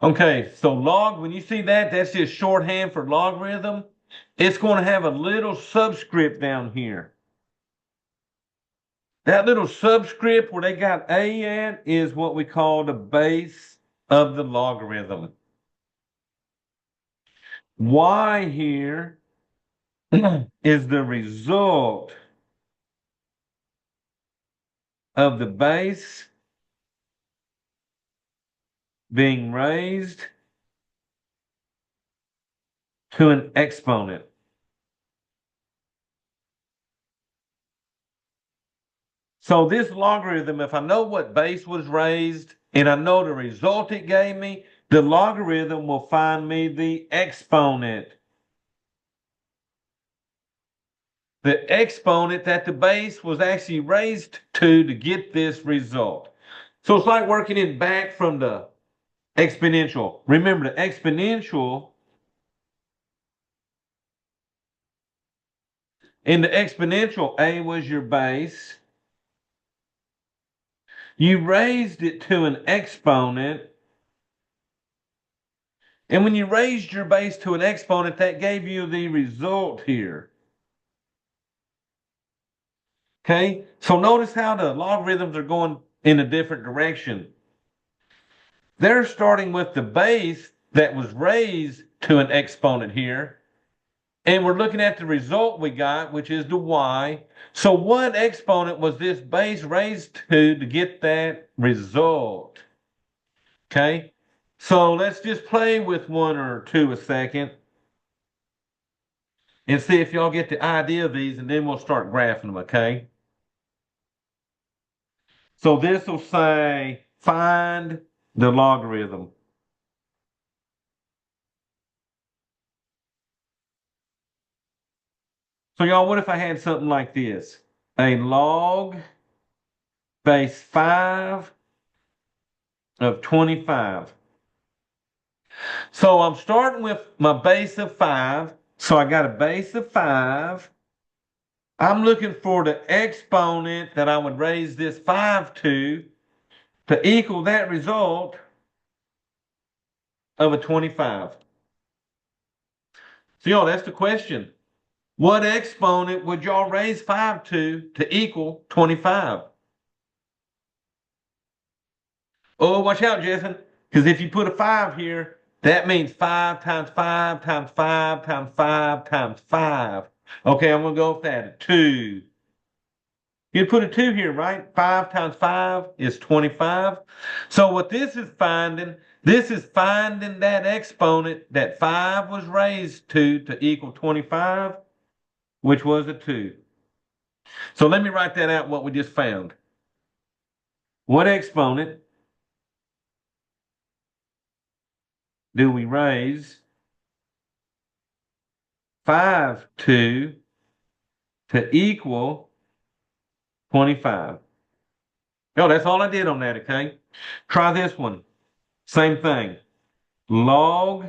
Okay, so log, when you see that, that's just shorthand for logarithm. It's going to have a little subscript down here. That little subscript where they got A at is what we call the base of the logarithm. Y here is the result of the base being raised to an exponent. So this logarithm, if I know what base was raised and I know the result it gave me, the logarithm will find me the exponent. The exponent that the base was actually raised to get this result. So it's like working it back from the exponential. Remember, the exponential, in the exponential, A was your base. You raised it to an exponent. And when you raised your base to an exponent, that gave you the result here. Okay, so notice how the logarithms are going in a different direction. They're starting with the base that was raised to an exponent here. And we're looking at the result we got, which is the y. So what exponent was this base raised to get that result? Okay, so let's just play with 1 or 2 a second and see if y'all get the idea of these, and then we'll start graphing them, okay? So this will say, find the logarithm. So y'all, what if I had something like this? A log base 5 of 25. So I'm starting with my base of 5. So I got a base of 5. I'm looking for the exponent that I would raise this 5 to equal that result of a 25. So, y'all, that's the question. What exponent would y'all raise 5 to equal 25? Oh, watch out, Jason, because if you put a 5 here, that means 5 times 5 times 5 times 5 times 5. Okay, I'm going to go with that. 2. You put a 2 here, right? 5 times 5 is 25. So what this is finding that exponent that 5 was raised to equal 25, which was a 2. So let me write that out, what we just found. What exponent do we raise 5 to equal 25? Oh, that's all I did on that, okay? Try this one. Same thing. Log,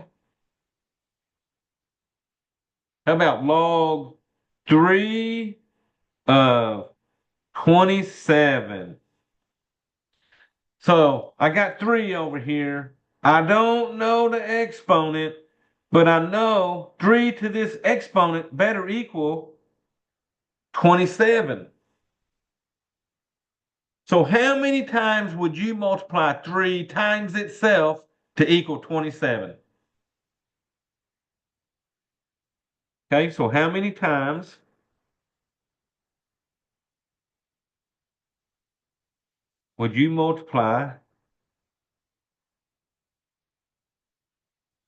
how about log 3 of 27? So I got 3 over here. I don't know the exponent, but I know 3 to this exponent better equal 27. So how many times would you multiply 3 times itself to equal 27? Okay, so how many times would you multiply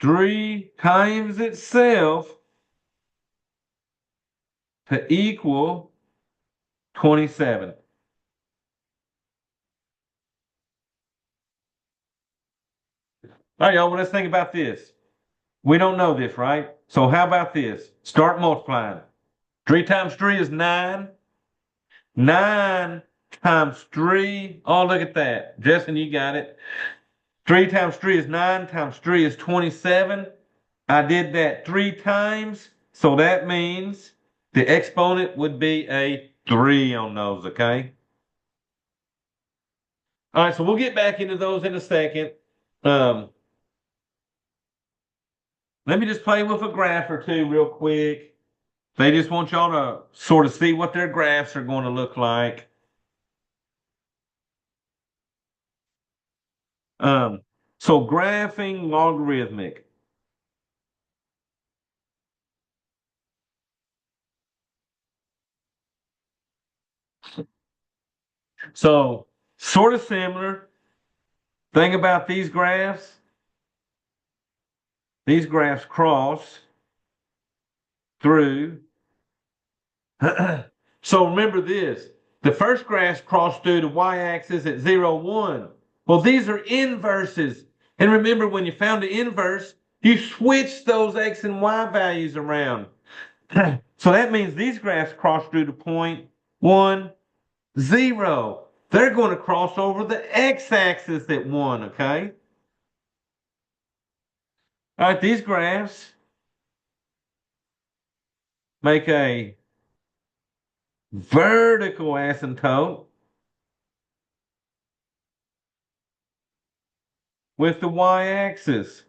3 times itself to equal 27? All right, y'all, well, let's think about this. We don't know this, right? So how about this? Start multiplying. 3 times 3 is 9. 9 times 3. Oh, look at that. Justin, you got it. 3 times 3 is 9 times 3 is 27. I did that 3 times. So that means the exponent would be a 3 on those, okay? All right, so we'll get back into those in a second. Um, Let me just play with a graph or two real quick. They just want y'all to sort of see what their graphs are going to look like. Um, so graphing logarithmic. So sort of similar. Thing about these graphs. These graphs cross through. So remember this. The first graphs cross through the y-axis at 0, 1. Well, these are inverses. And remember, when you found the inverse, you switch those x and y values around. So that means these graphs cross through the point 1, 0. They're going to cross over the x-axis at 1, okay? All right, these graphs make a vertical asymptote with the y-axis.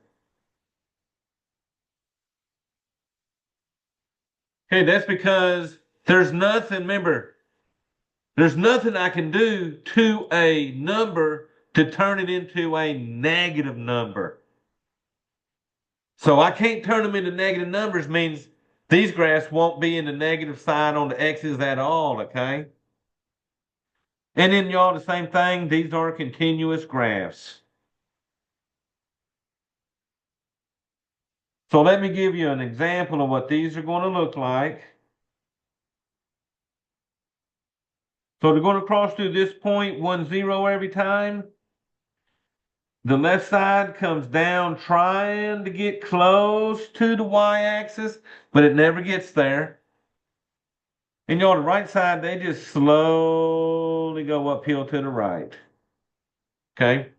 Okay, that's because remember, there's nothing I can do to a number to turn it into a negative number. So I can't turn them into negative numbers means these graphs won't be in the negative side on the x's at all, okay? And then y'all, the same thing, these are continuous graphs. So let me give you an example of what these are going to look like. So they're going to cross through this point, 1, 0 every time. The left side comes down trying to get close to the y-axis, but it never gets there. And on the right side, they just slowly go uphill to the right. Okay?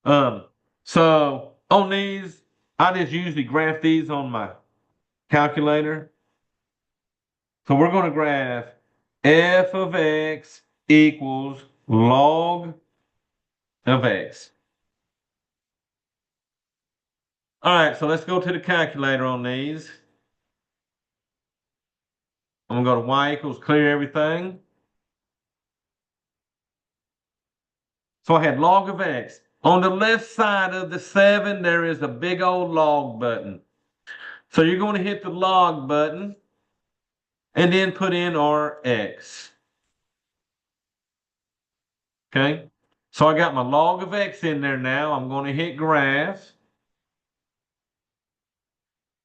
Um, so on these, I just usually graph these on my calculator. So we're going to graph f of x equals log of x. All right, so let's go to the calculator on these. I'm going to go to y equals clear everything. So I had log of x. On the left side of the 7, there is a big old log button. So you're going to hit the log button and then put in Rx. Okay? So I got my log of x in there now. I'm going to hit graph.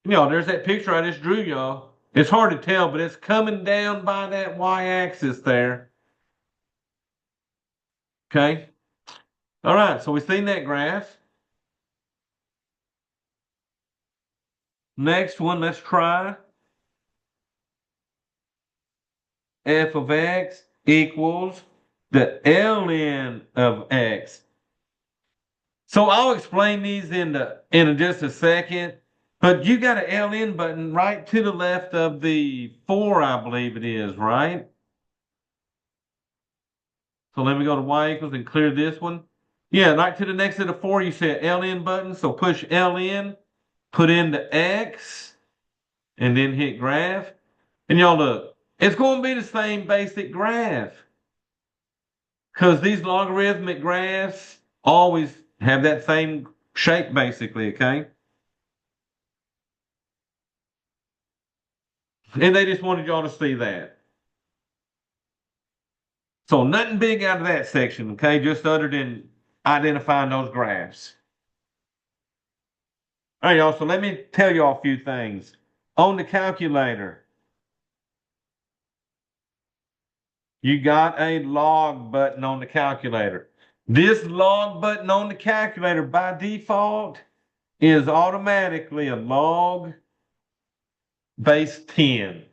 There's that picture I just drew, y'all. It's hard to tell, but it's coming down by that y-axis there. Okay? All right, so we've seen that graph. Next one, let's try f of x equals the ln of x. So I'll explain these in just a second. But you got an ln button right to the left of the 4, I believe it is, right? So let me go to y equals and clear this one. Yeah, right to the next to the 4, you see an ln button. So push ln, put in the x, and then hit graph. And y'all look, it's going to be the same basic graph. Because these logarithmic graphs always have that same shape, basically, okay? And they just wanted y'all to see that. So nothing big out of that section, okay? Just other than identifying those graphs. All right, y'all, so let me tell y'all a few things. On the calculator, you got a log button on the calculator. This log button on the calculator by default is automatically a log base 10.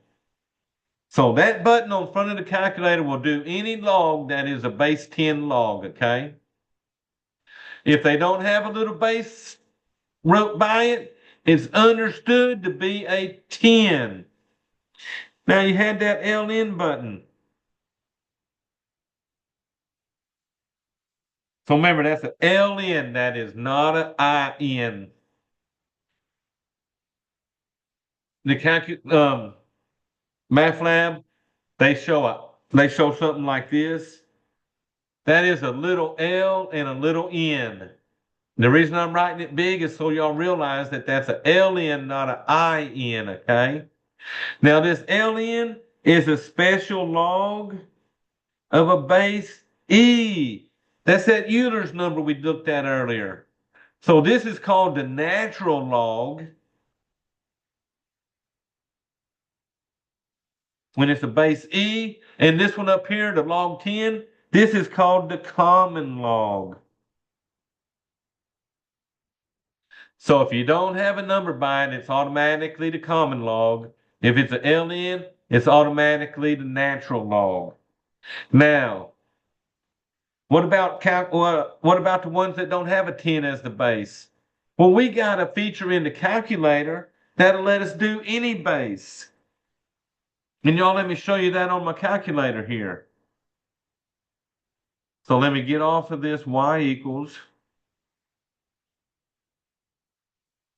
So that button on front of the calculator will do any log that is a base 10 log, okay? If they don't have a little base wrote by it, it's understood to be a 10. Now you had that LN button. So remember, that's an LN, that is not an IN. The Math Lab, they show something like this. That is a little L and a little N. The reason I'm writing it big is so y'all realize that that's a LN, not an IN, okay? Now this LN is a special log of a base E. That's that Euler's number we looked at earlier. So this is called the natural log when it's a base E. And this one up here, the log 10, this is called the common log. So if you don't have a number by it, it's automatically the common log. If it's an LN, it's automatically the natural log. Now, what about the ones that don't have a 10 as the base? Well, we got a feature in the calculator that'll let us do any base. And y'all, let me show you that on my calculator here. So let me get off of this y equals.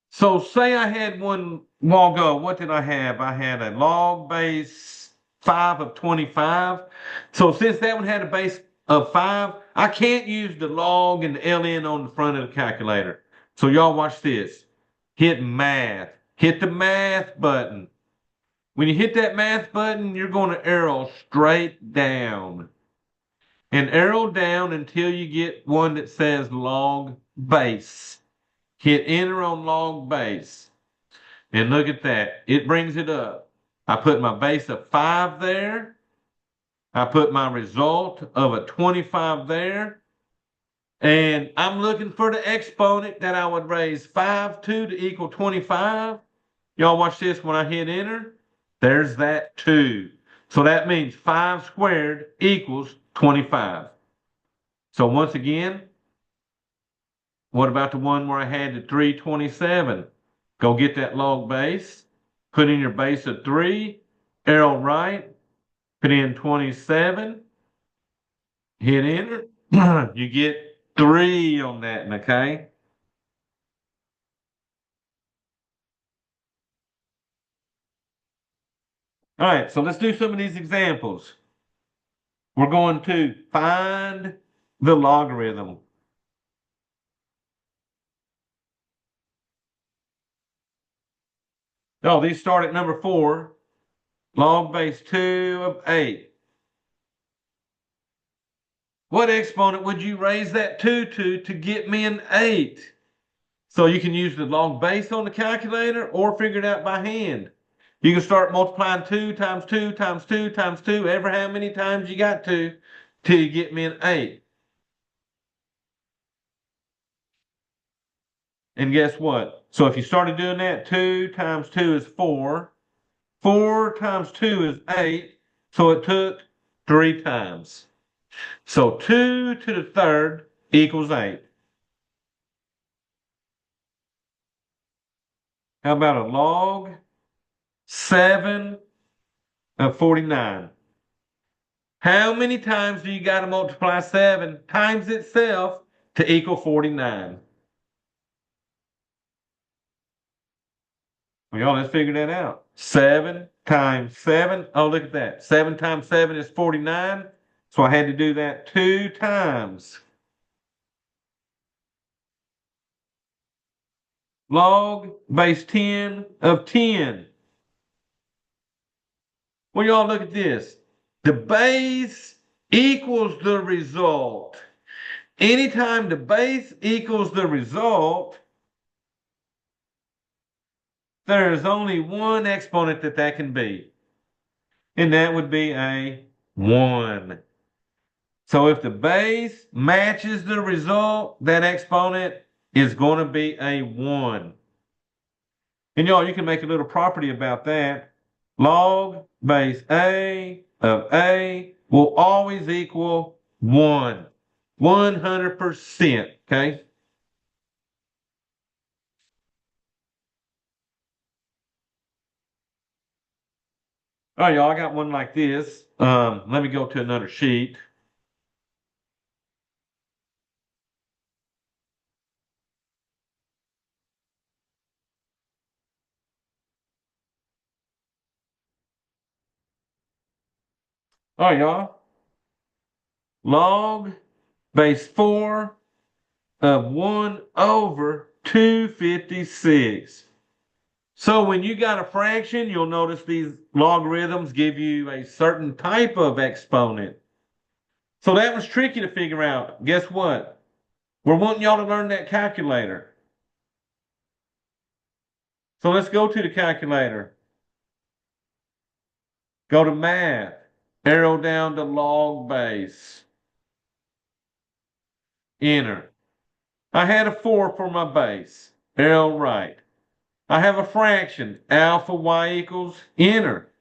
So say I had one while ago. What did I have? I had a log base 5 of 25. So since that one had a base of 5, I can't use the log and the ln on the front of the calculator. So y'all watch this. Hit math. Hit the math button. When you hit that math button, you're going to arrow straight down. And arrow down until you get one that says log base. Hit enter on log base. And look at that. It brings it up. I put my base of 5 there. I put my result of a 25 there. And I'm looking for the exponent that I would raise 5 to equal 25. Y'all watch this when I hit enter. There's that 2. So that means 5 squared equals 25. So once again, What about the one where I had the 327? Go get that log base, put in your base of 3, arrow right, put in 27, hit enter. You get 3 on that, okay? All right, so let's do some of these examples. We're going to find the logarithm. Oh, these start at number 4. Log base 2 of 8. What exponent would you raise that 2 to get me an 8? So you can use the log base on the calculator or figure it out by hand. You can start multiplying 2 times 2 times 2 times 2, ever how many times you got to, till you get me an 8. And guess what? So if you started doing that, 2 times 2 is 4. 4 times 2 is 8. So it took 3 times. So 2 to the third equals 8. How about a log 7 of 49? How many times do you got to multiply 7 times itself to equal 49? Well, y'all, let's figure that out. 7 times 7. Oh, look at that. 7 times 7 is 49. So I had to do that 2 times. Log base 10 of 10. Well, y'all, look at this. The base equals the result. Anytime the base equals the result, there is only one exponent that can be, and that would be a 1. So if the base matches the result, that exponent is going to be a 1. And y'all, you can make a little property about that. Log base A of A will always equal 1. 100%, okay? All right, y'all, I got one like this. Let me go to another sheet. All right, y'all. Log base 4 of 1 over 256. So when you got a fraction, you'll notice these logarithms give you a certain type of exponent. So that was tricky to figure out. Guess what? We're wanting y'all to learn that calculator. So let's go to the calculator. Go to math. Arrow down to log base. Enter. I had a 4 for my base. Arrow right. I have a fraction. Alpha y equals enter.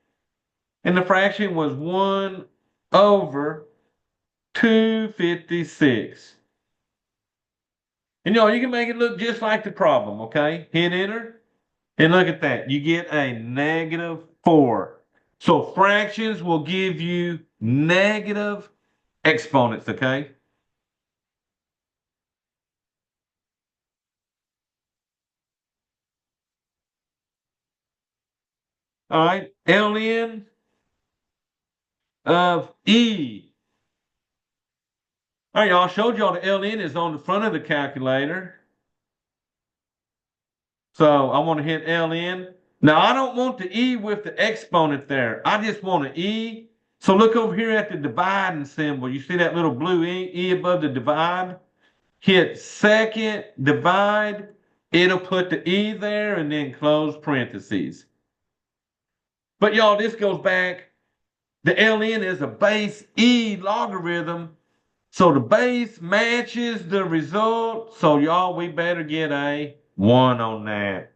And the fraction was 1 over 256. And you can make it look just like the problem, okay? Hit enter. And look at that. You get a -4. So fractions will give you negative exponents, okay? All right. ln of E. All right, y'all. I showed y'all the ln is on the front of the calculator. So I want to hit ln. Now I don't want the E with the exponent there. I just want an E. So look over here at the dividing symbol. You see that little blue E above the divide? Hit second divide. It'll put the E there and then close parentheses. But y'all, this goes back. The ln is a base E logarithm. So the base matches the result. So y'all, we better get a 1 on that.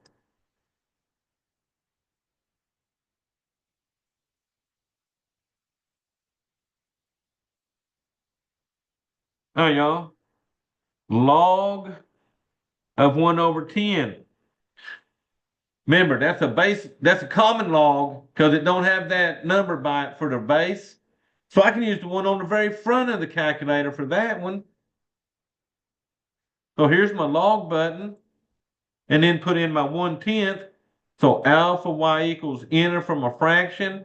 All right, y'all. Log of 1 over 10. Remember, that's a common log because it don't have that number by it for the base. So I can use the one on the very front of the calculator for that one. So here's my log button, and then put in my 1/10. So alpha y equals enter from a fraction,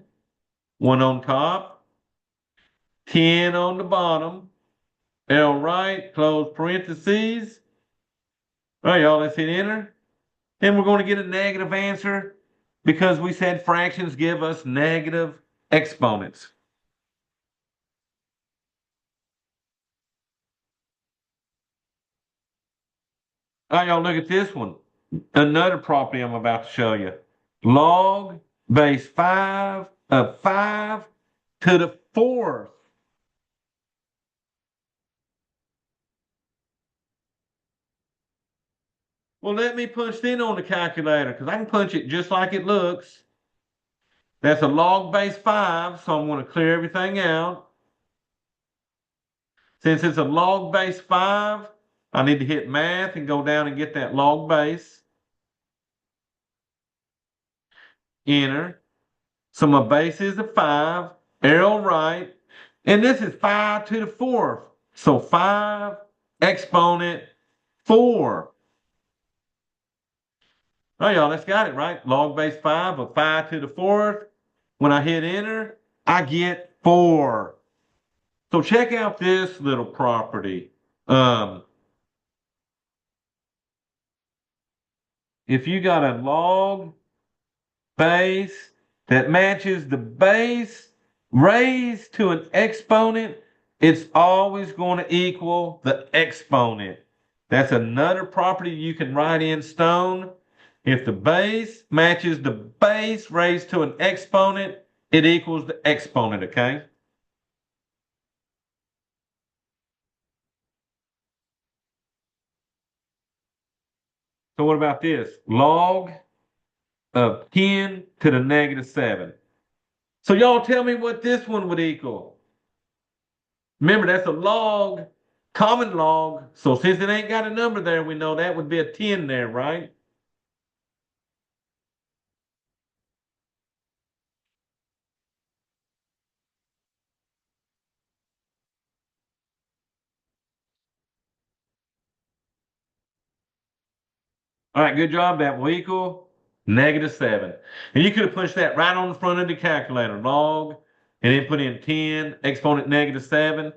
1 on top, 10 on the bottom, L right, close parentheses. All right, y'all, let's hit enter. And we're going to get a negative answer because we said fractions give us negative exponents. All right, y'all, look at this one. Another property I'm about to show you. Log base 5 of 5 to the 4th. Well, let me punch in on the calculator because I can punch it just like it looks. That's a log base 5, so I'm going to clear everything out. Since it's a log base 5, I need to hit math and go down and get that log base. Enter. So my base is a 5, arrow right, and this is 5 to the 4th. So 5 exponent 4. Oh, y'all, that's got it, right? Log base 5 of 5 to the 4th. When I hit enter, I get 4. So check out this little property. If you got a log base that matches the base raised to an exponent, it's always going to equal the exponent. That's another property you can write in stone. If the base matches the base raised to an exponent, it equals the exponent, okay? So what about this? Log of 10 to the negative 7. So y'all tell me what this one would equal. Remember, that's a log, common log. So since it ain't got a number there, we know that would be a 10 there, right? All right, good job. That will equal negative 7. And you could have punched that right on the front of the calculator, log, and then put in 10, exponent negative 7.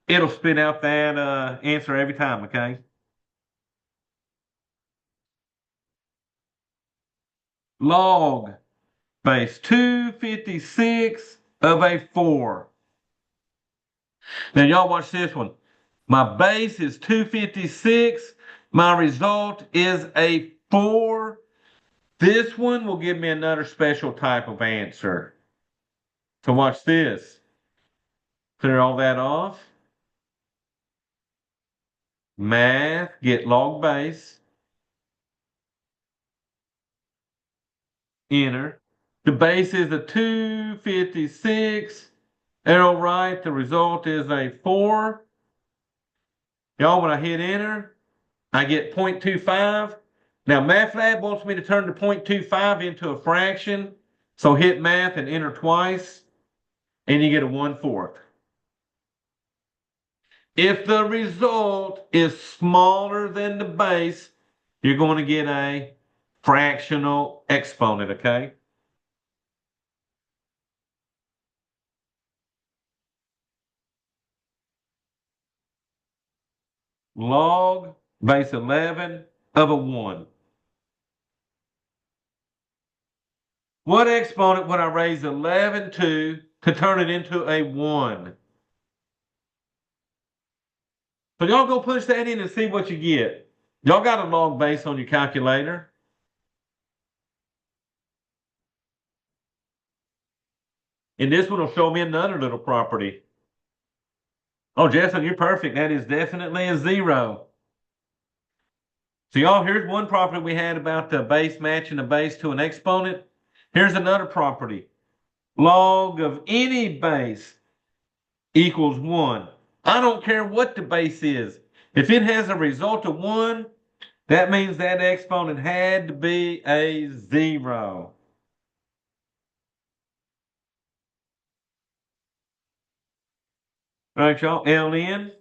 It'll spit out that answer every time, okay? Log base 256 of a 4. Now, y'all watch this one. My base is 256. My result is a 4. This one will give me another special type of answer. So watch this. Clear all that off. Math, get log base. Enter. The base is a 256. Arrow right, the result is a 4. Y'all, when I hit enter, I get 0.25. Now, MathLab wants me to turn the 0.25 into a fraction. So hit math and enter twice, and you get a 1/4. If the result is smaller than the base, you're going to get a fractional exponent, okay? Log base 11 of a 1. What exponent would I raise 11 to turn it into a 1? So y'all go push that in and see what you get. Y'all got a log base on your calculator. And this one will show me another little property. Oh, Justin, you're perfect. That is definitely a 0. So y'all, here's one property we had about the base matching the base to an exponent. Here's another property. Log of any base equals 1. I don't care what the base is. If it has a result of 1, That means that exponent had to be a 0. All right, y'all, ln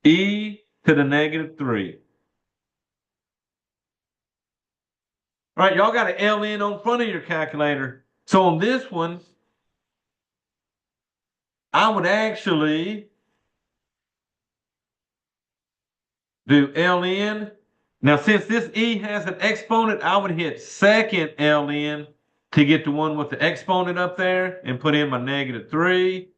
e to the negative 3. All right, y'all got an ln on front of your calculator. So on this one, I would actually do ln. Now, since this e has an exponent, I would hit second ln to get the one with the exponent up there and put in my negative 3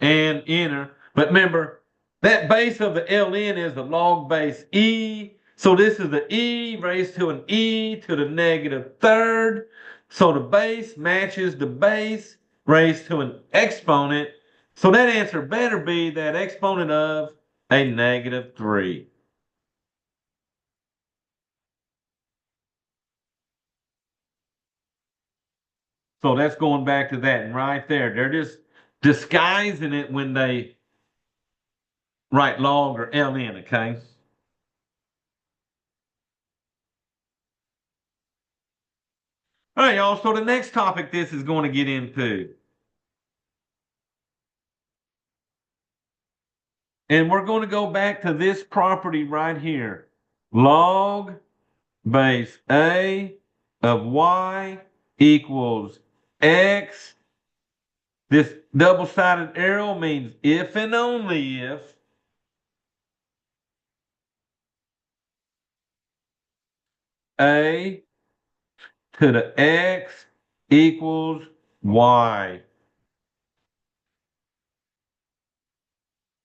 and enter. But remember, that base of the ln is the log base e. So this is the e raised to an e to the negative third. So the base matches the base raised to an exponent. So that answer better be that exponent of a negative 3. So that's going back to that. And right there, they're just disguising it when they write log or ln, okay? All right, y'all. So the next topic this is going to get into, and we're going to go back to this property right here. Log base A of y equals x. This double-sided arrow means if and only if A to the x equals y.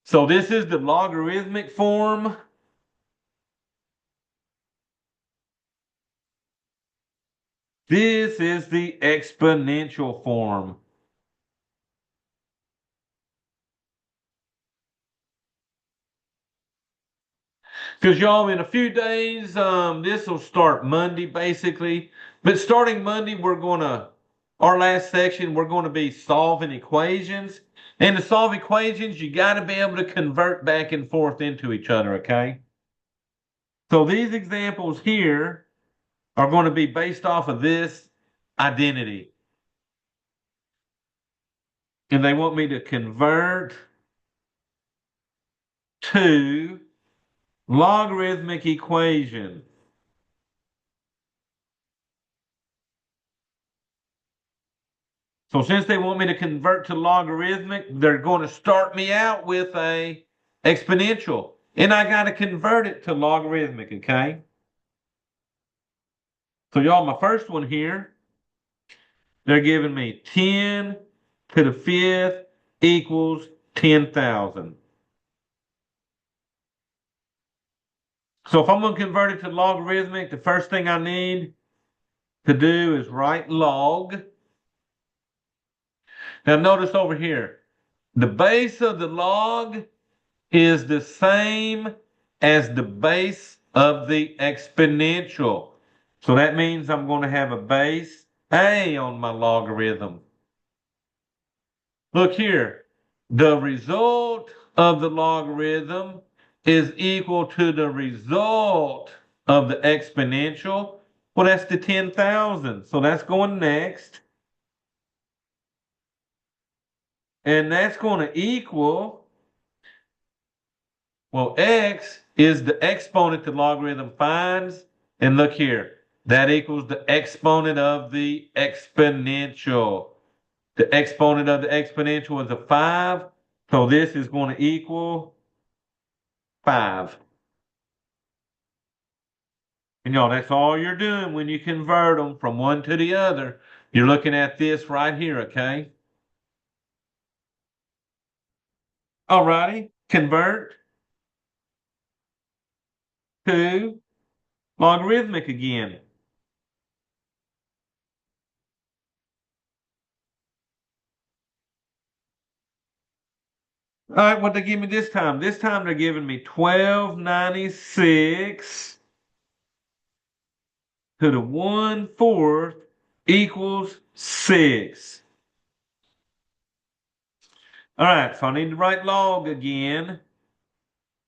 So this is the logarithmic form. This is the exponential form. Because y'all, in a few days, this will start Monday basically. But starting Monday, our last section, we're going to be solving equations. And to solve equations, you got to be able to convert back and forth into each other, okay? So these examples here are going to be based off of this identity. And they want me to convert to logarithmic equation. So since they want me to convert to logarithmic, they're going to start me out with a exponential. And I got to convert it to logarithmic, okay? So y'all, my first one here, they're giving me 10 to the fifth equals 10,000. So if I'm going to convert it to logarithmic, the first thing I need to do is write log. Now notice over here, the base of the log is the same as the base of the exponential. So that means I'm going to have a base A on my logarithm. Look here, the result of the logarithm is equal to the result of the exponential. Well, that's the 10,000. So that's going next. And that's going to equal, well, x is the exponent the logarithm finds. And look here, that equals the exponent of the exponential. The exponent of the exponential is a 5. So this is going to equal 5. And y'all, that's all you're doing when you convert them from one to the other. You're looking at this right here, okay? All righty, convert to logarithmic again. All right, what they give me this time? This time they're giving me 1296 to the 1/4 equals 6. All right, so I need to write log again.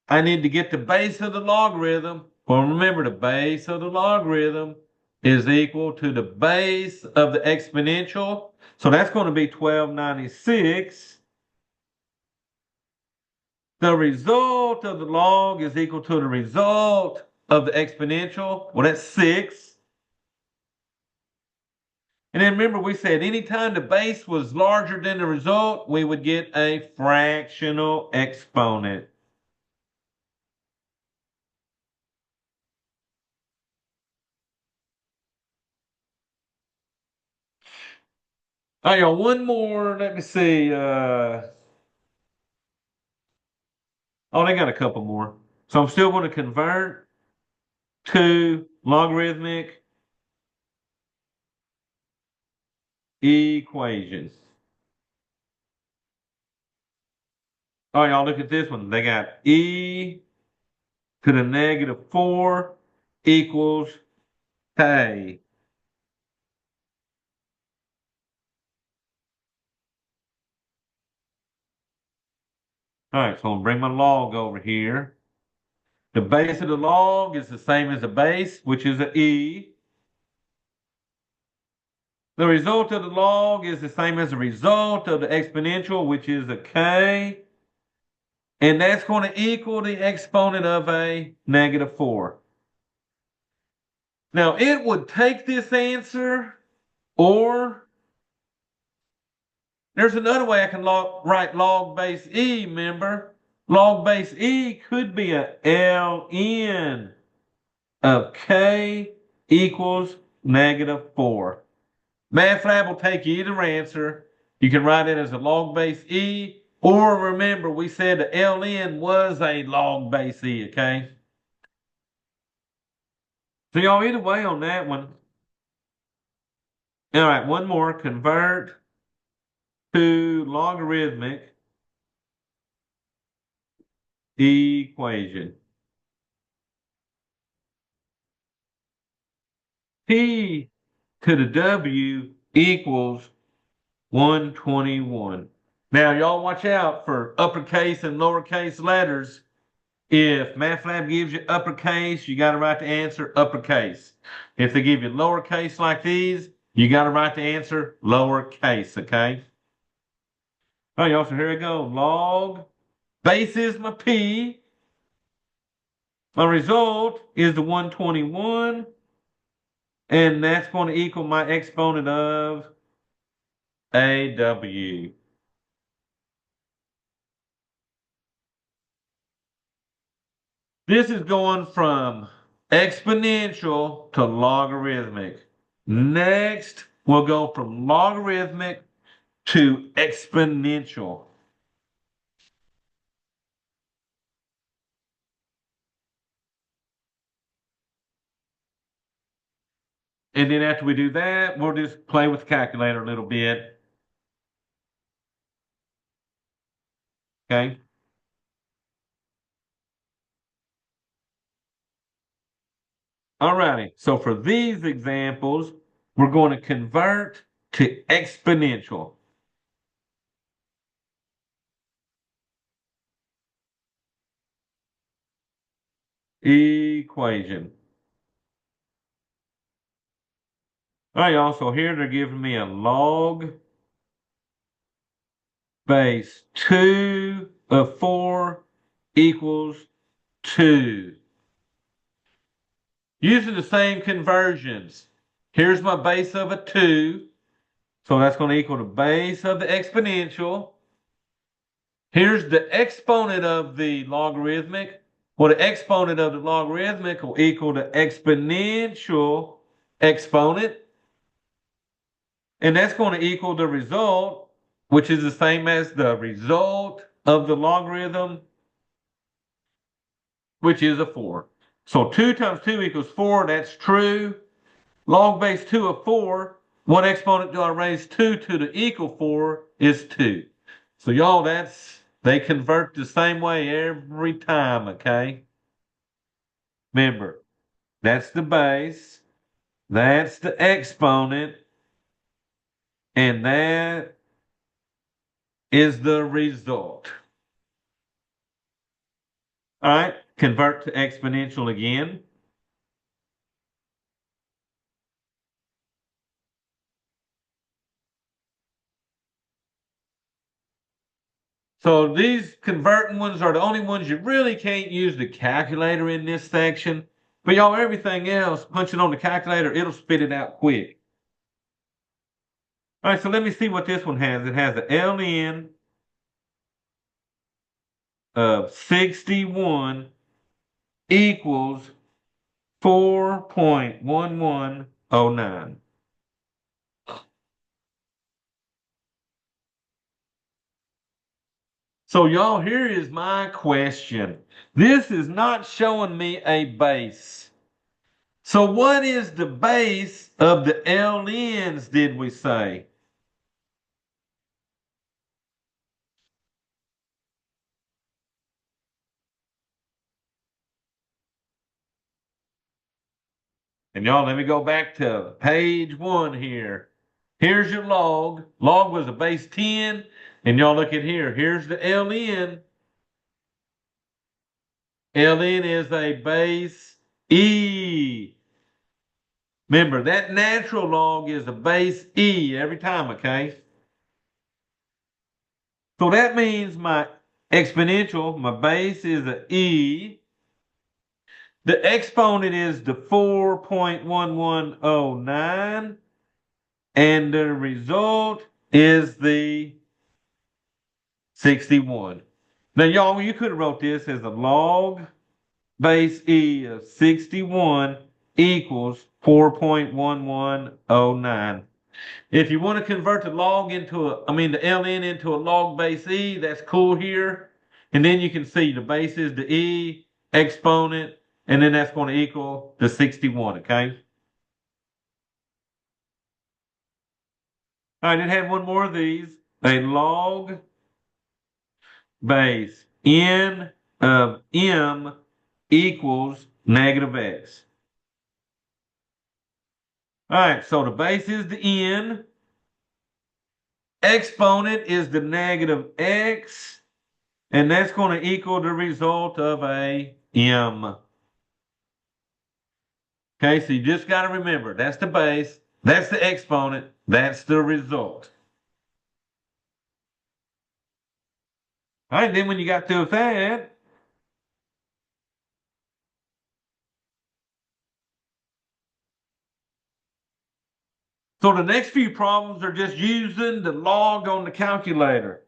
I need to get the base of the logarithm. Well, remember, the base of the logarithm is equal to the base of the exponential. So that's going to be 1296. The result of the log is equal to the result of the exponential. Well, that's 6. And then remember, we said anytime the base was larger than the result, we would get a fractional exponent. All right, y'all, one more. Let me see. Oh, they got a couple more. So I'm still going to convert to logarithmic equation. All right, y'all, look at this one. They got e to the negative 4 equals k. All right, so I'm going to bring my log over here. The base of the log is the same as the base, which is an e. The result of the log is the same as the result of the exponential, which is a k. And that's going to equal the exponent of a negative 4. Now, it would take this answer, or there's another way I can write log base e, remember? Log base e could be a ln of k equals negative 4. MATLAB will take either answer. You can write it as a log base e, or remember, we said the ln was a log base e, okay? So y'all, either way on that one. All right, one more. Convert to logarithmic equation. P to the W equals 121. Now, y'all watch out for uppercase and lowercase letters. If MATLAB gives you uppercase, you got to write the answer uppercase. If they give you lowercase like these, you got to write the answer lowercase, okay? All right, y'all, so here we go. Log, base is my P. My result is the 121, and that's going to equal my exponent of AW. This is going from exponential to logarithmic. Next, we'll go from logarithmic to exponential. And then after we do that, we'll just play with the calculator a little bit. Okay. All righty. So for these examples, we're going to convert to exponential equation. All right, y'all. So here they're giving me a log base 2 of 4 equals 2. Using the same conversions. Here's my base of a 2. So that's going to equal the base of the exponential. Here's the exponent of the logarithmic. Well, the exponent of the logarithmic will equal the exponential exponent. And that's going to equal the result, which is the same as the result of the logarithm, which is a 4. So 2 times 2 equals 4. That's true. Log base 2 of 4. What exponent do I raise 2 to the equal 4 is 2. So y'all, they convert the same way every time, okay? Remember, that's the base, that's the exponent, and that is the result. All right, convert to exponential again. So these converting ones are the only ones you really can't use the calculator in this section. But y'all, everything else, punch it on the calculator, it'll spit it out quick. All right, so let me see what this one has. It has an ln of 61 equals 4.1109. So y'all, here is my question. This is not showing me a base. So what is the base of the LNs, did we say? And y'all, let me go back to page 1 here. Here's your log. Log was a base 10. And y'all look at here. Here's the LN. LN is a base E. Remember, that natural log is a base E every time, okay? So that means my exponential, my base is a E. The exponent is the 4.1109. And the result is the 61. Now, y'all, you could have wrote this as a log base E of 61 equals 4.1109. If you want to convert the log into the ln into a log base E, that's cool here. And then you can see the base is the E, exponent, and then that's going to equal the 61, okay? All right, it had one more of these. A log base n of m equals negative x. All right, so the base is the n, exponent is the negative x, and that's going to equal the result of a m. Okay, so you just got to remember that's the base, that's the exponent, that's the result. All right, then when you got through with that, so the next few problems are just using the log on the calculator.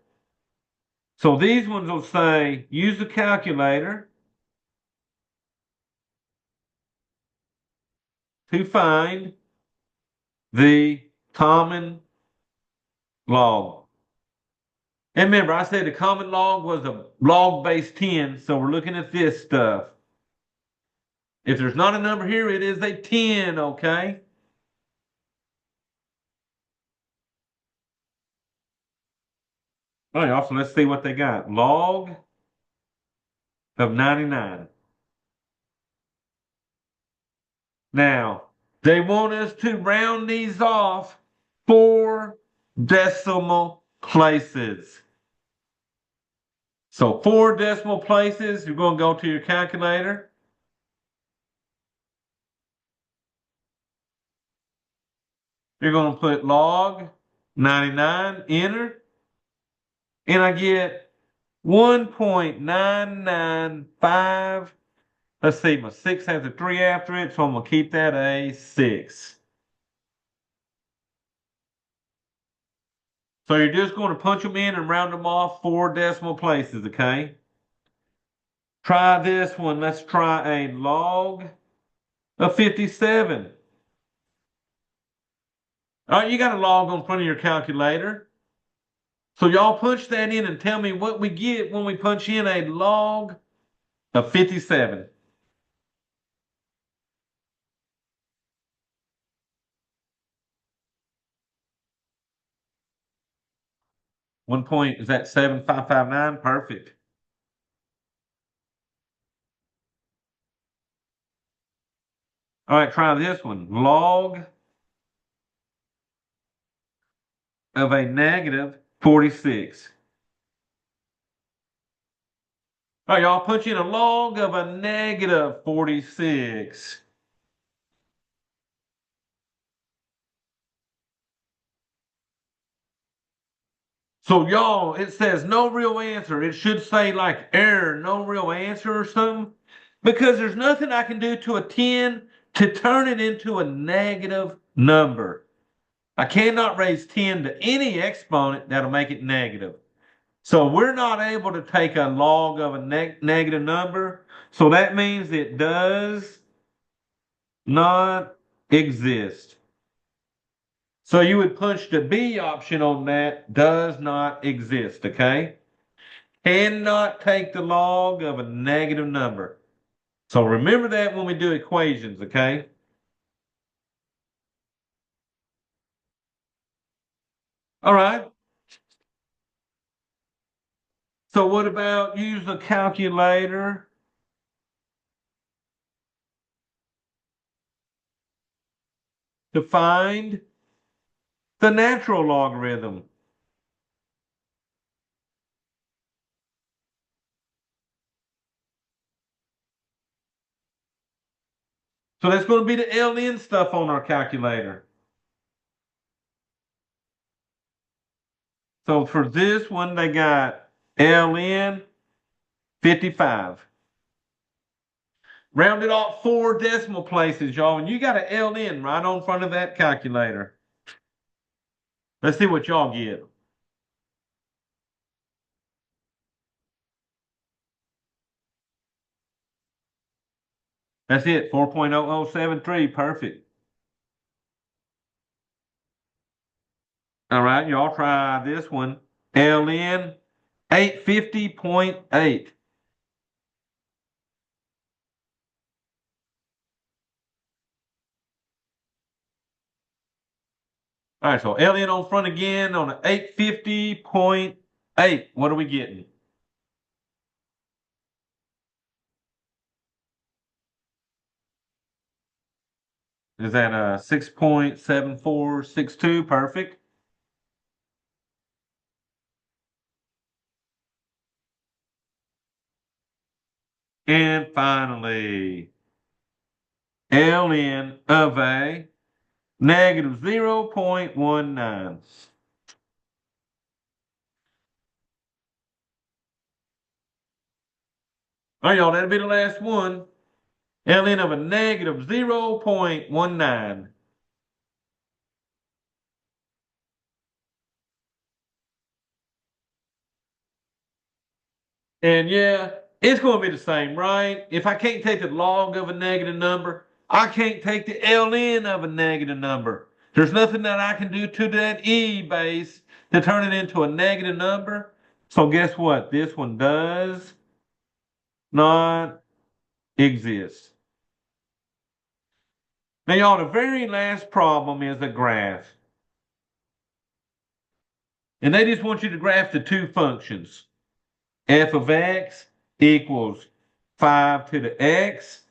So these ones will say use the calculator to find the common log. And remember, I said the common log was a log base 10, so we're looking at this stuff. If there's not a number here, it is a 10, okay? All right, also, let's see what they got. Log of 99. Now, they want us to round these off 4 decimal places. So 4 decimal places, you're going to go to your calculator. You're going to put log 99, enter, and I get 1.995. Let's see, my 6 has a 3 after it, so I'm going to keep that a 6. So you're just going to punch them in and round them off 4 decimal places, okay? Try this one. Let's try a log of 57. All right, you got a log on front of your calculator. So y'all punch that in and tell me what we get when we punch in a log of 57. One point, is that 7559? Perfect. All right, try this one. Log of a negative 46. All right, y'all punch in a log of a negative 46. So y'all, it says no real answer. It should say like error, no real answer or something. Because there's nothing I can do to a 10 to turn it into a negative number. I cannot raise 10 to any exponent that'll make it negative. So we're not able to take a log of a negative number. So that means it does not exist. So you would punch the B option on that, does not exist, okay? Cannot take the log of a negative number. So remember that when we do equations, okay? All right. So what about use the calculator to find the natural logarithm? So that's going to be the LN stuff on our calculator. So for this one, they got LN 55. Rounded off 4 decimal places, y'all, and you got an LN right on front of that calculator. Let's see what y'all get. That's it, 4.0073, perfect. All right, y'all try this one. LN 850.8. All right, so LN on front again on an 850.8. What are we getting? Is that a 6.7462? Perfect. And finally, LN of a negative 0.19. All right, y'all, that'll be the last one. LN of a negative 0.19. And yeah, it's going to be the same, right? If I can't take the log of a negative number, I can't take the ln of a negative number. There's nothing that I can do to that e base to turn it into a negative number. So guess what? This one does not exist. Now, y'all, the very last problem is a graph. And they just want you to graph the two functions. F of x equals 5 to the x.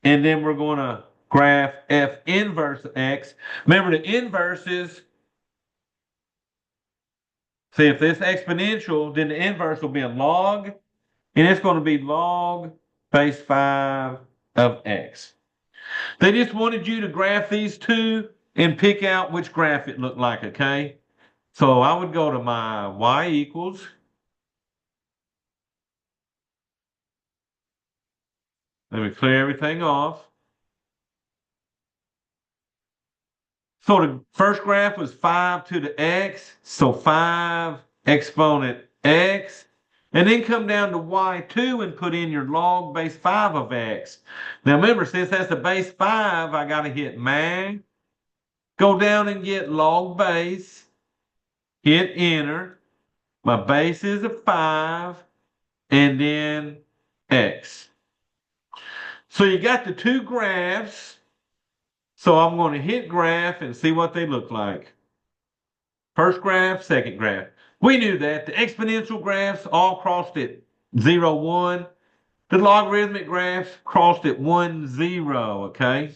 And then we're going to graph f inverse of x. Remember, the inverse is, see, if this exponential, then the inverse will be a log, and it's going to be log base 5 of x. They just wanted you to graph these two and pick out which graph it looked like, okay? So I would go to my y equals, let me clear everything off. So the first graph was 5 to the x, so 5 exponent x, and then come down to y2 and put in your log base 5 of x. Now remember, since that's the base 5, I got to hit mag, go down and get log base, hit enter. My base is a 5, and then x. So you got the two graphs, so I'm going to hit graph and see what they look like. First graph, second graph. We knew that. The exponential graphs all crossed at 0, 1. The logarithmic graphs crossed at 1, 0, okay?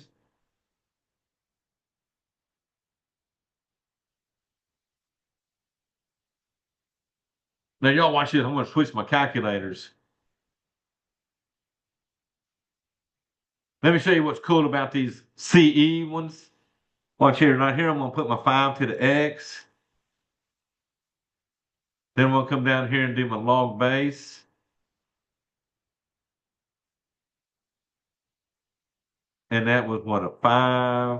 Now, y'all watch this. I'm going to switch my calculators. Let me show you what's cool about these CE ones. Watch here. Right here, I'm going to put my 5 to the x. Then I'm going to come down here and do my log base. And that was what, a 5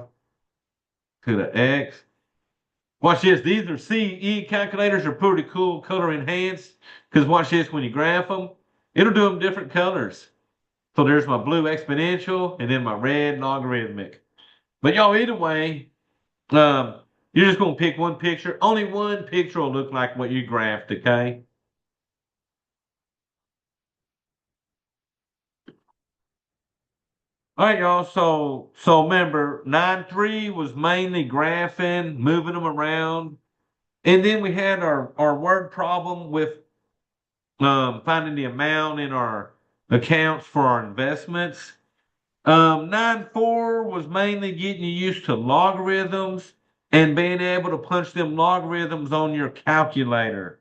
to the x. Watch this. These are CE calculators. Are pretty cool, color enhanced. Because watch this, when you graph them, it'll do them different colors. So there's my blue exponential and then my red logarithmic. But y'all, either way, you're just going to pick one picture. Only one picture will look like what you graphed, okay? All right, y'all. So remember, 9-3 was mainly graphing, moving them around. And then we had our word problem with finding the amount in our accounts for our investments. 9-4 was mainly getting you used to logarithms and being able to punch them logarithms on your calculator.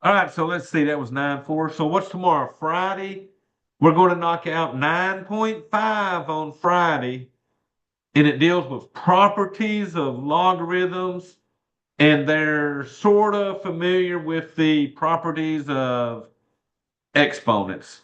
All right, so let's see, that was 9-4. So what's tomorrow? Friday. We're going to knock out 9.5 on Friday, and it deals with properties of logarithms, and they're sort of familiar with the properties of exponents.